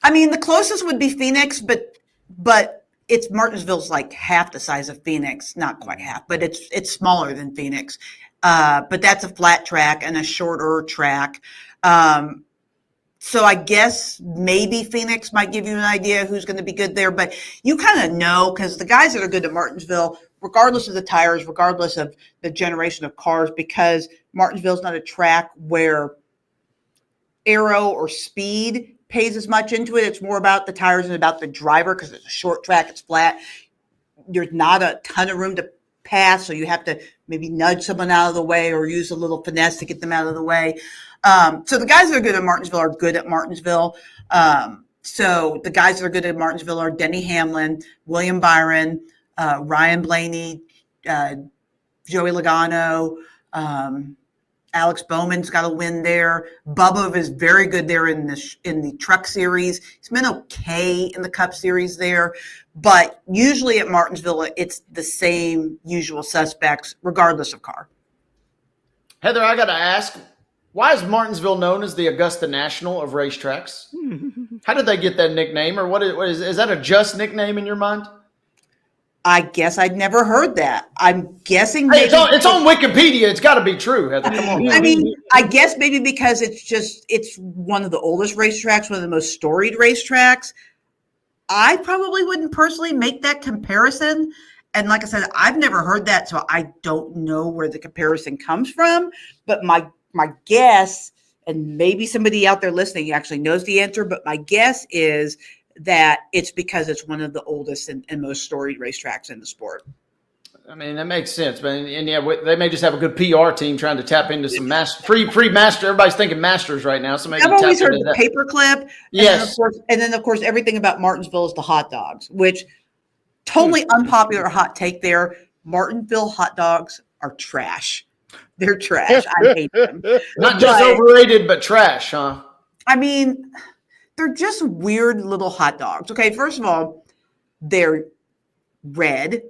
I mean, the closest would be Phoenix, but it's Martinsville's like half the size of Phoenix, not quite half, but it's smaller than Phoenix. But that's a flat track and a shorter track. So I guess maybe Phoenix might give you an idea who's going to be good there, but you kind of know, because the guys that are good at Martinsville, regardless of the tires, regardless of the generation of cars, because Martinsville's not a track where aero or speed pays as much into it. It's more about the tires and about the driver, because it's a short track, it's flat. There's not a ton of room to pass, so you have to maybe nudge someone out of the way or use a little finesse to get them out of the way. So the guys that are good at Martinsville are good at Martinsville. So the guys that are good at Martinsville are Denny Hamlin, William Byron, Ryan Blaney, Joey Logano, Alex Bowman's got a win there. Bubba is very good there in the truck series. He's been okay in the Cup series there, but usually at Martinsville, it's the same usual suspects, regardless of car. Heather, I got to ask, why is Martinsville known as the Augusta National of racetracks? How did they get that nickname, or what is that a just nickname in your mind? I guess I'd never heard that. I'm guessing hey, it's on Wikipedia. It's got to be true, Heather. Come on. I mean, I guess maybe because it's one of the oldest racetracks, one of the most storied racetracks. I probably wouldn't personally make that comparison. And like I said, I've never heard that, so I don't know where the comparison comes from. But my guess, and maybe somebody out there listening actually knows the answer, but my guess is that it's because it's one of the oldest and most storied racetracks in the sport. I mean, that makes sense, but and yeah, they may just have a good PR team trying to tap into some free master. Everybody's thinking Masters right now, so maybe I've always heard the paperclip. Yes, and then of course everything about Martinsville is the hot dogs, which totally unpopular hot take there. Martinsville hot dogs are trash. They're trash. I hate them. Not just overrated, but trash, huh? I mean, they're just weird little hot dogs. Okay, first of all, they're red.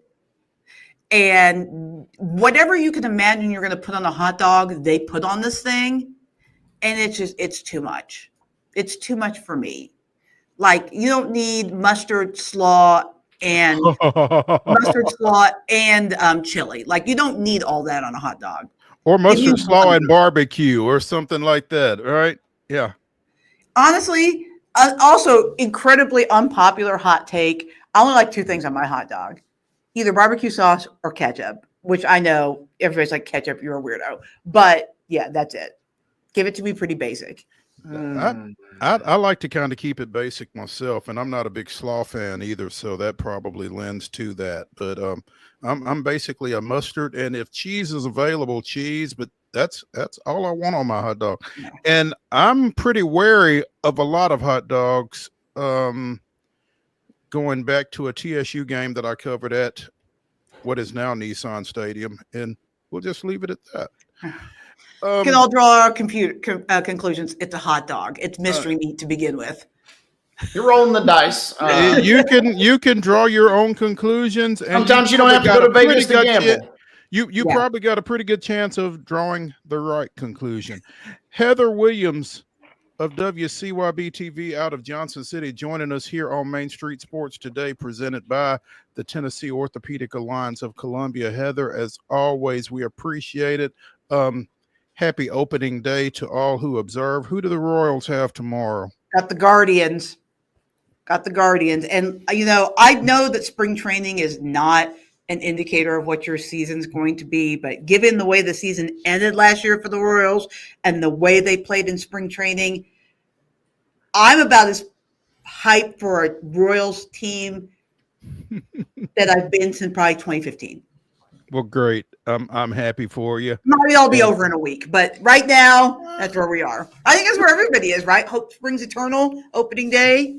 And whatever you can imagine you're going to put on a hot dog, they put on this thing. And it's too much. It's too much for me. Like, you don't need mustard slaw and chili. Like, you don't need all that on a hot dog. Or mustard slaw and barbecue or something like that, right? Yeah. Honestly, also incredibly unpopular hot take. I only like two things on my hot dog, either barbecue sauce or ketchup, which I know everybody's like, ketchup, you're a weirdo. But yeah, that's it. Give it to me pretty basic. I like to kind of keep it basic myself, and I'm not a big slaw fan either, so that probably lends to that. But I'm basically a mustard, and if cheese is available, cheese. But that's all I want on my hot dog. Yeah. And I'm pretty wary of a lot of hot dogs. Going back to a TSU game that I covered at what is now Nissan Stadium, and we'll just leave it at that. We can all draw our conclusions. It's a hot dog. It's mystery meat to begin with. You're rolling the dice. You can draw your own conclusions. And sometimes you don't have to go to Vegas to gamble. You probably got a pretty good chance of drawing the right conclusion. Heather Williams of WCYB-TV out of Johnson City joining us here on Main Street Sports Today, presented by the Tennessee Orthopedic Alliance of Columbia. Heather, as always, we appreciate it. Happy opening day to all who observe. Who do the Royals have tomorrow? Got the Guardians. And, I know that spring training is not an indicator of what your season's going to be, but given the way the season ended last year for the Royals and the way they played in spring training, I'm about as hyped for a Royals team that I've been since probably 2015. Well, great. I'm happy for you. Maybe I'll be over in a week, but right now, that's where we are. I think that's where everybody is, right? Hope springs eternal, opening day.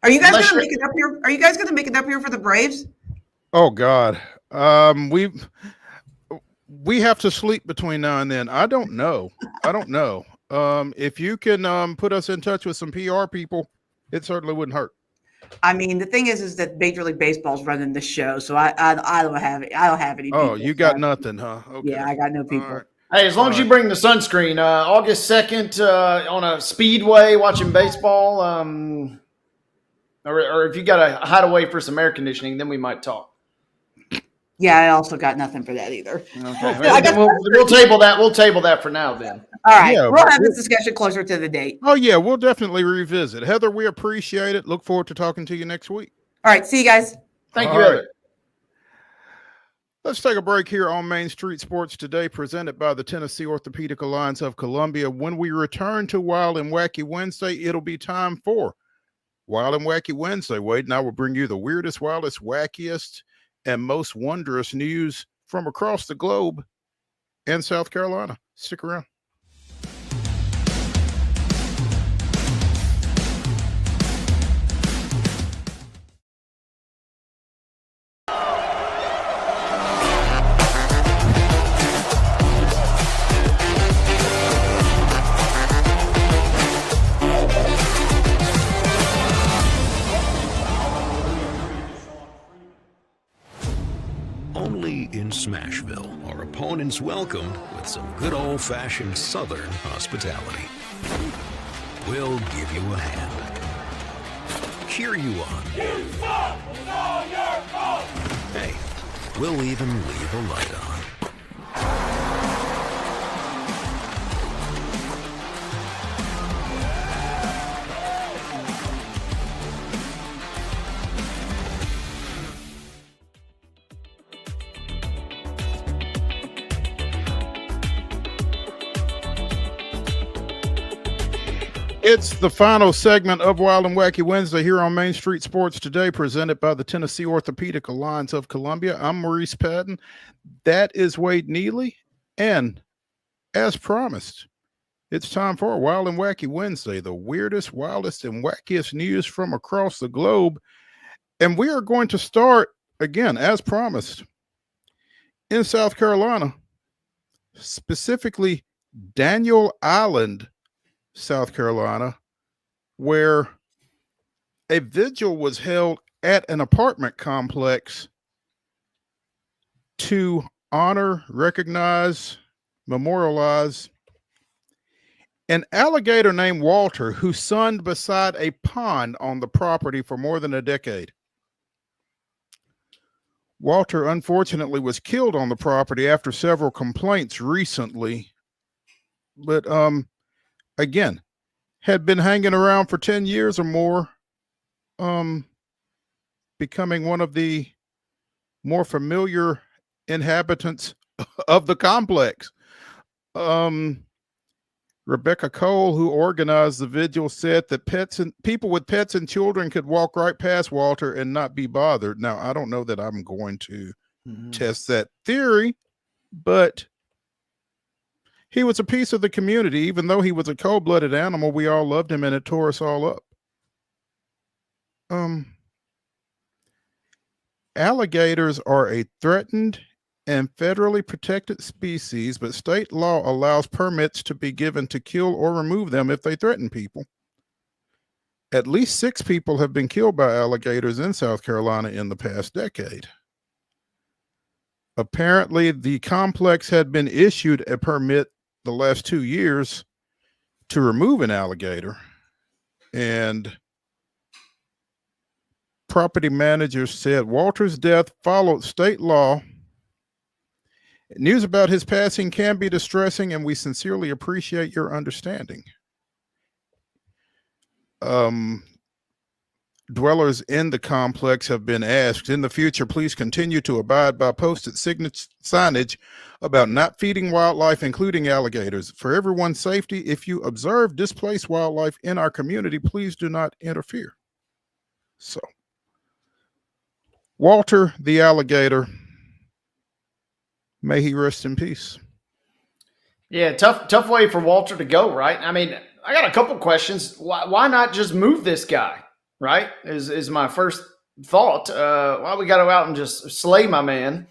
Are you guys going to make it up here? Are you guys going to make it up here for the Braves? Oh God, we have to sleep between now and then. I don't know. If you can put us in touch with some PR people, it certainly wouldn't hurt. I mean, the thing is that Major League Baseball's running the show, so I don't have it. I don't have any. Oh, you got nothing, huh? Okay. Yeah, I got no people. Right. Hey, as long as you bring the sunscreen, August 2nd on a speedway watching baseball, or if you got to hide away for some air conditioning, then we might talk. Yeah, I also got nothing for that either. Okay, we'll table that. We'll table that for now then. All right, we'll have this discussion closer to the date. Oh yeah, we'll definitely revisit. Heather, we appreciate it. Look forward to talking to you next week. All right, see you guys. Thank you, Heather. Let's take a break here on Main Street Sports Today, presented by the Tennessee Orthopedic Alliance of Columbia. When we return to Wild and Wacky Wednesday, it'll be time for Wild and Wacky Wednesday. Wade and I will bring you the weirdest, wildest, wackiest, and most wondrous news from across the globe and South Carolina. Stick around. Only in Smashville are opponents welcomed with some good old-fashioned Southern hospitality. We'll give you a hand, cheer you on. Hey, we'll even leave a light on. It's the final segment of Wild and Wacky Wednesday here on Main Street Sports Today, presented by the Tennessee Orthopedic Alliance of Columbia. I'm Maurice Patton. That is Wade Neely. And as promised, it's time for Wild and Wacky Wednesday, the weirdest, wildest, and wackiest news from across the globe. And we are going to start, again, as promised, in South Carolina, specifically Daniel Island, South Carolina, where a vigil was held at an apartment complex to honor, recognize, memorialize an alligator named Walter who sunned beside a pond on the property for more than a decade. Walter, unfortunately, was killed on the property after several complaints recently, but again, had been hanging around for 10 years or more, becoming one of the more familiar inhabitants of the complex. Rebecca Cole, who organized the vigil, said that people with pets and children could walk right past Walter and not be bothered. Now, I don't know that I'm going to test that theory, but he was a piece of the community. Even though he was a cold-blooded animal, we all loved him, and it tore us all up. Alligators are a threatened and federally protected species, but state law allows permits to be given to kill or remove them if they threaten people. At least 6 people have been killed by alligators in South Carolina in the past decade. Apparently, the complex had been issued a permit the last 2 years to remove an alligator, and property managers said Walter's death followed state law. News about his passing can be distressing, and we sincerely appreciate your understanding. Dwellers in the complex have been asked, in the future, please continue to abide by posted signage about not feeding wildlife, including alligators. For everyone's safety, if you observe displaced wildlife in our community, please do not interfere. So, Walter the alligator, may he rest in peace. Yeah, tough way for Walter to go, right? I mean, I got a couple questions. Why not just move this guy, right? Is my first thought. Why we got to go out and just slay my man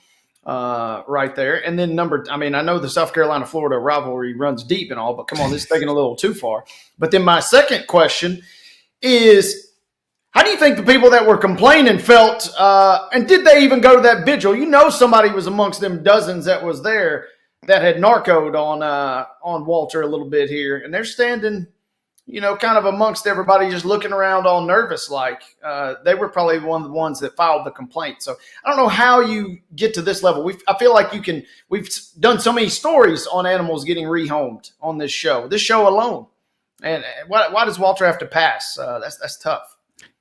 right there? And then I know the South Carolina-Florida rivalry runs deep and all, but come on, this is taking a little too far. But then my second question is, how do you think the people that were complaining felt, and did they even go to that vigil? You know, somebody was amongst them dozens that was there that had narcoed on Walter a little bit here, and they're standing, kind of amongst everybody, just looking around all nervous like. They were probably one of the ones that filed the complaint. So I don't know how you get to this level. I feel like we've done so many stories on animals getting rehomed on this show alone. And why does Walter have to pass? That's tough.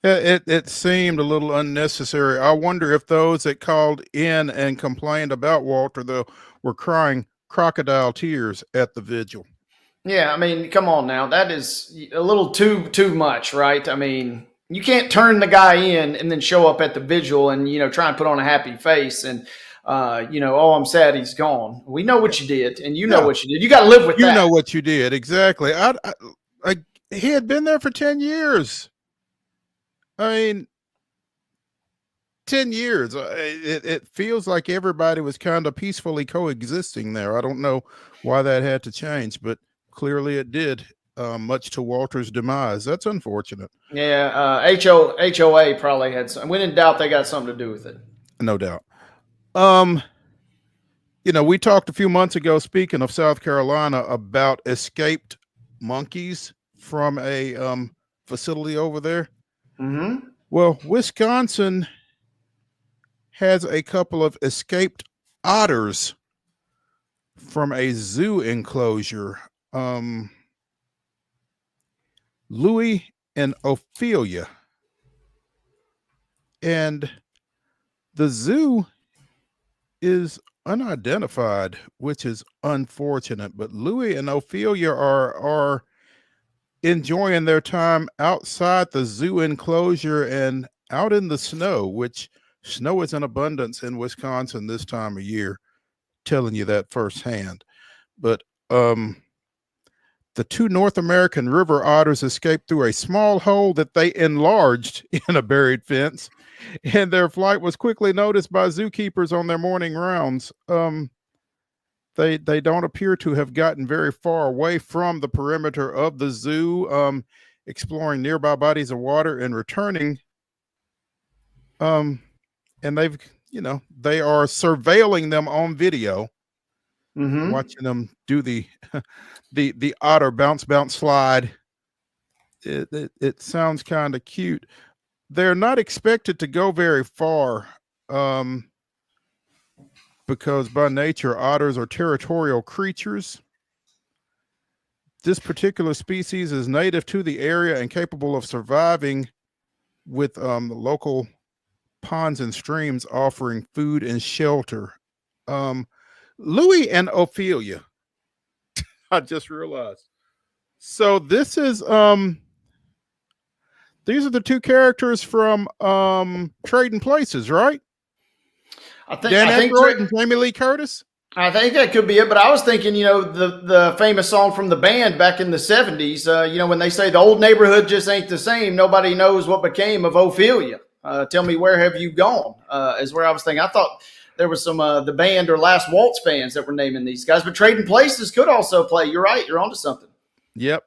It seemed a little unnecessary. I wonder if those that called in and complained about Walter, though, were crying crocodile tears at the vigil. Yeah, I mean, come on now. That is a little too much, right? I mean, you can't turn the guy in and then show up at the vigil and, try and put on a happy face and, oh, I'm sad he's gone. We know what you did, and you know what you did. You got to live with that. You know what you did, exactly. He had been there for 10 years. I mean, 10 years. It feels like everybody was kind of peacefully coexisting there. I don't know why that had to change, but clearly it did, much to Walter's demise. That's unfortunate. Yeah, HOA probably had some. When in doubt, they got something to do with it. No doubt. We talked a few months ago, speaking of South Carolina, about escaped monkeys from a facility over there. Mm-hmm. Well, Wisconsin has a couple of escaped otters from a zoo enclosure. Louie and Ophelia. And the zoo is unidentified, which is unfortunate. But Louie and Ophelia are enjoying their time outside the zoo enclosure and out in the snow, which snow is in abundance in Wisconsin this time of year, telling you that firsthand. But the 2 North American river otters escaped through a small hole that they enlarged in a buried fence, and their flight was quickly noticed by zookeepers on their morning rounds. They don't appear to have gotten very far away from the perimeter of the zoo, exploring nearby bodies of water and returning. And they are surveilling them on video, watching them do the otter bounce slide. It sounds kind of cute. They're not expected to go very far, because by nature, otters are territorial creatures. This particular species is native to the area and capable of surviving with the local ponds and streams offering food and shelter. Louis and Ophelia. I just realized. So this is these are the two characters from Trading Places, right? I think Aykroyd and Jamie Lee Curtis. I think that could be it, but I was thinking, the famous song from the band back in the 70s, when they say the old neighborhood just ain't the same, nobody knows what became of Ophelia. Tell me, where have you gone? Is where I was thinking. I thought there was some the band or Last Waltz fans that were naming these guys, but Trading Places could also play. You're right. You're onto something. Yep.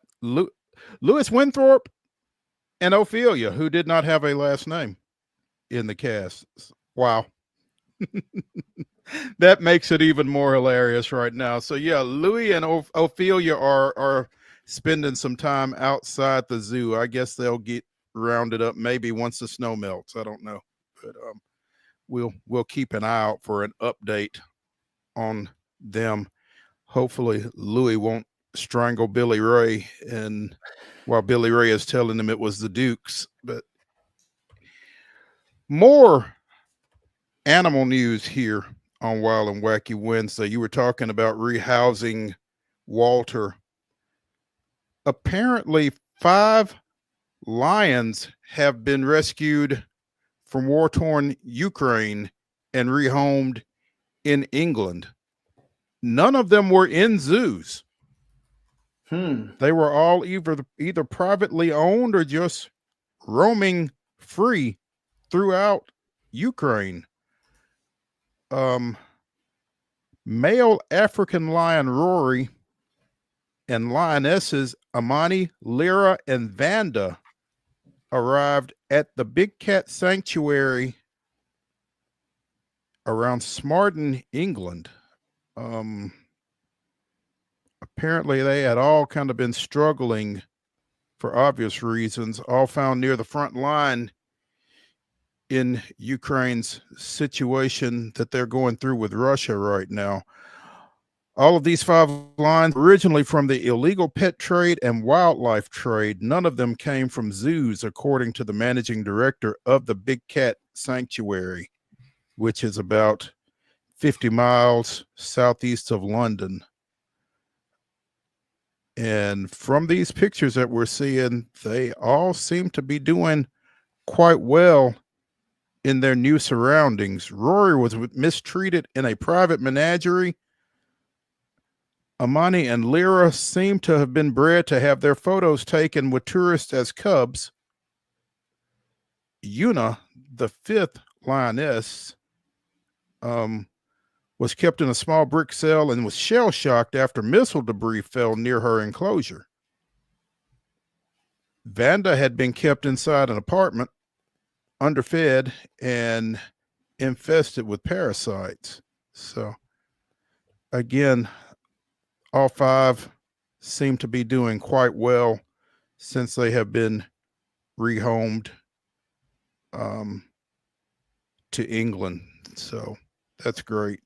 Louis Winthrop and Ophelia, who did not have a last name in the cast. Wow. That makes it even more hilarious right now. So yeah, Louis and Ophelia are spending some time outside the zoo. I guess they'll get rounded up maybe once the snow melts. I don't know, but we'll keep an eye out for an update on them. Hopefully Louis won't strangle Billy Ray, and while Billy Ray is telling him it was the Dukes. But more animal news here on Wild and Wacky Wednesday. You were talking about rehousing Walter. Apparently 5 lions have been rescued from war-torn Ukraine and rehomed in England. None of them were in zoos. They were all either privately owned or just roaming free throughout Ukraine. Male African lion Rory and lionesses Amani, Lyra, and Vanda arrived at the Big Cat Sanctuary around Smarden, England. Apparently they had all kind of been struggling for obvious reasons, all found near the front line in Ukraine's situation that they're going through with Russia right now. All of these 5 lions originally from the illegal pet trade and wildlife trade. None of them came from zoos, according to the managing director of the Big Cat Sanctuary, which is about 50 miles southeast of London. And from these pictures that we're seeing, they all seem to be doing quite well in their new surroundings. Rory was mistreated in a private menagerie. Amani and Lyra seem to have been bred to have their photos taken with tourists as cubs. Una, the 5th lioness, was kept in a small brick cell and was shell-shocked after missile debris fell near her enclosure. Vanda had been kept inside an apartment, underfed and infested with parasites. So again, all 5 seem to be doing quite well since they have been rehomed to England. So that's great.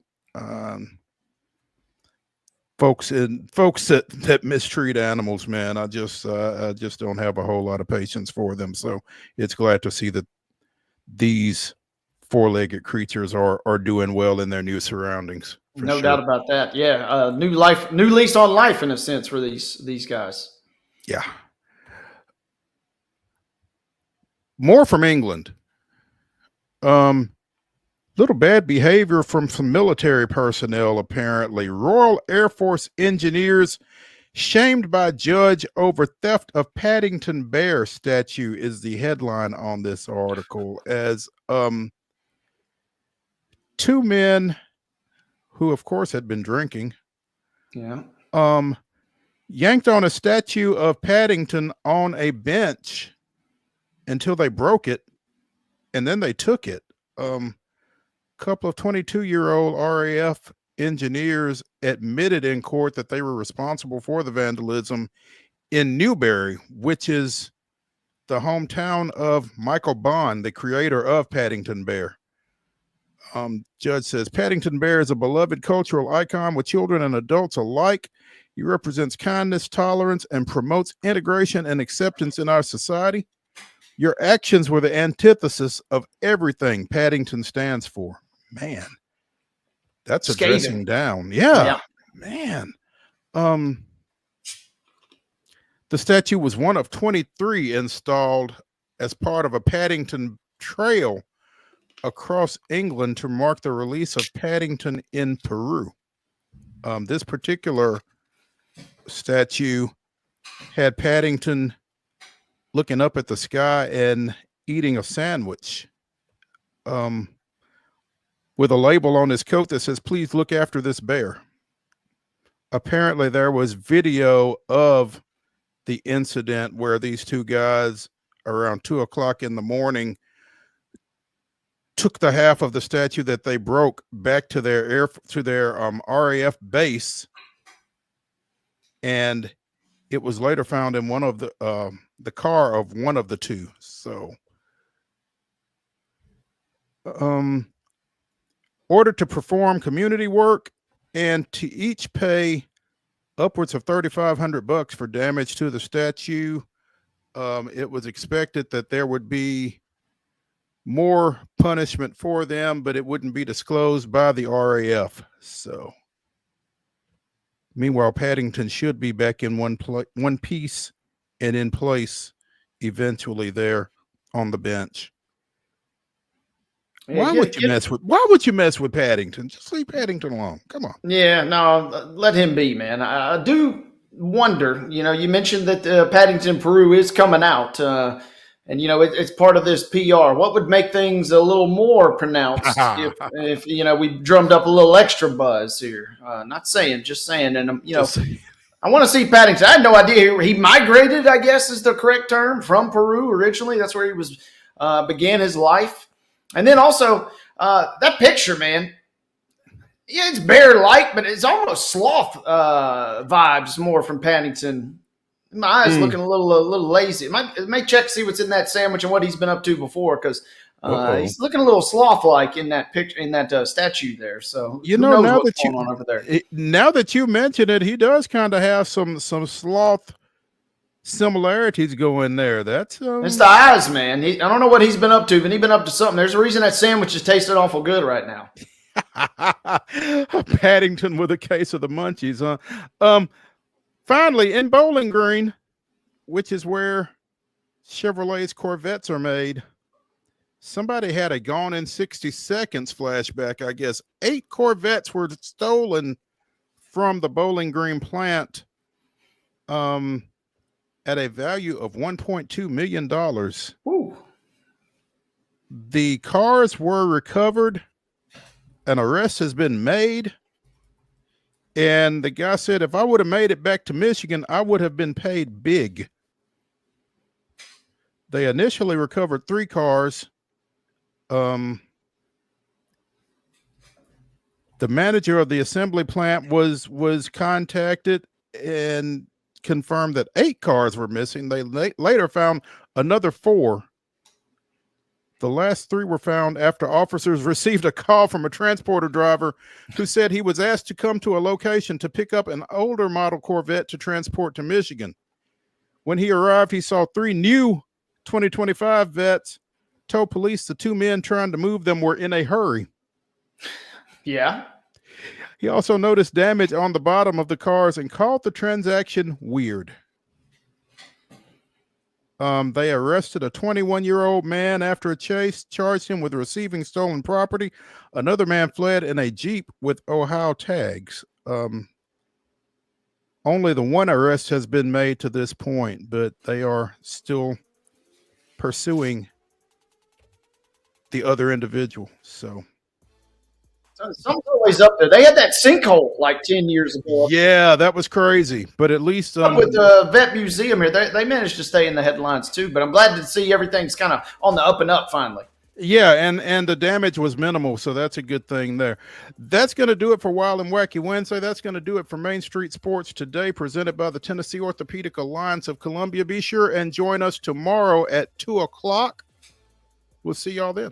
Folks that mistreat animals, man, I just don't have a whole lot of patience for them. So it's glad to see that these 4-legged creatures are doing well in their new surroundings. No doubt about that. Yeah, new lease on life in a sense for these guys. Yeah. More from England. Little bad behavior from some military personnel, apparently. Royal Air Force engineers shamed by judge over theft of Paddington Bear statue is the headline on this article, as 2 men who, of course, had been drinking, yanked on a statue of Paddington on a bench until they broke it, and then they took it. Couple of 22-year-old RAF engineers admitted in court that they were responsible for the vandalism in Newbury, which is the hometown of Michael Bond, the creator of Paddington Bear. Judge says Paddington Bear is a beloved cultural icon with children and adults alike. He represents kindness, tolerance, and promotes integration and acceptance in our society. Your actions were the antithesis of everything Paddington stands for. Man, that's a dressing down. Yeah, man. The statue was one of 23 installed as part of a Paddington trail across England to mark the release of Paddington in Peru. This particular statue had Paddington looking up at the sky and eating a sandwich with a label on his coat that says, "Please look after this bear." Apparently there was video of the incident where these two guys around 2:00 in the morning took the half of the statue that they broke back to their RAF base, and it was later found in one of the car of one of the two. So ordered to perform community work and to each pay upwards of $3,500 for damage to the statue. It was expected that there would be more punishment for them, but it wouldn't be disclosed by the RAF. So meanwhile, Paddington should be back in one piece and in place eventually there on the bench. Why would you mess with Paddington? Just leave Paddington alone. Come on. Yeah, no, let him be, man. I do wonder, you mentioned that Paddington Peru is coming out, and it's part of this PR. What would make things a little more pronounced if we drummed up a little extra buzz here? Not saying, just saying. And I want to see Paddington. I had no idea he migrated, I guess is the correct term, from Peru originally. That's where he was began his life. And then also that picture, man. Yeah, it's bear-like, but it's almost sloth vibes more from Paddington. My eyes looking a little lazy. It may check to see what's in that sandwich and what he's been up to before, because he's looking a little sloth-like in that picture, in that statue there. So who knows what's going on over there. Now that you mention it, he does kind of have some sloth similarities going there. That's it's the eyes, man. I don't know what he's been up to, but he's been up to something. There's a reason that sandwich is tasting awful good right now. Paddington with a case of the munchies, huh? Finally, in Bowling Green, which is where Chevrolet's Corvettes are made, somebody had a Gone in 60 Seconds flashback. I guess 8 Corvettes were stolen from the Bowling Green plant at a value of $1.2 million. Ooh. The cars were recovered. An arrest has been made. And the guy said, if I would have made it back to Michigan, I would have been paid big. They initially recovered 3 cars. The manager of the assembly plant was contacted and confirmed that 8 cars were missing. They later found another 4. The last 3 were found after officers received a call from a transporter driver who said he was asked to come to a location to pick up an older model Corvette to transport to Michigan. When he arrived, he saw 3 new 2025 Vettes, told police the 2 men trying to move them were in a hurry. Yeah. He also noticed damage on the bottom of the cars and called the transaction weird. They arrested a 21-year-old man after a chase, charged him with receiving stolen property. Another man fled in a Jeep with Ohio tags. Only the 1 arrest has been made to this point, but they are still pursuing the other individual. So some always up there. They had that sinkhole like 10 years ago. Yeah, that was crazy. But at least with the Vet Museum here, they managed to stay in the headlines too. But I'm glad to see everything's kind of on the up and up finally. Yeah, and the damage was minimal, so that's a good thing there. That's going to do it for Wild and Wacky Wednesday. That's going to do it for Main Street Sports today, presented by the Tennessee Orthopedic Alliance of Columbia. Be sure and join us tomorrow at 2:00. We'll see y'all then.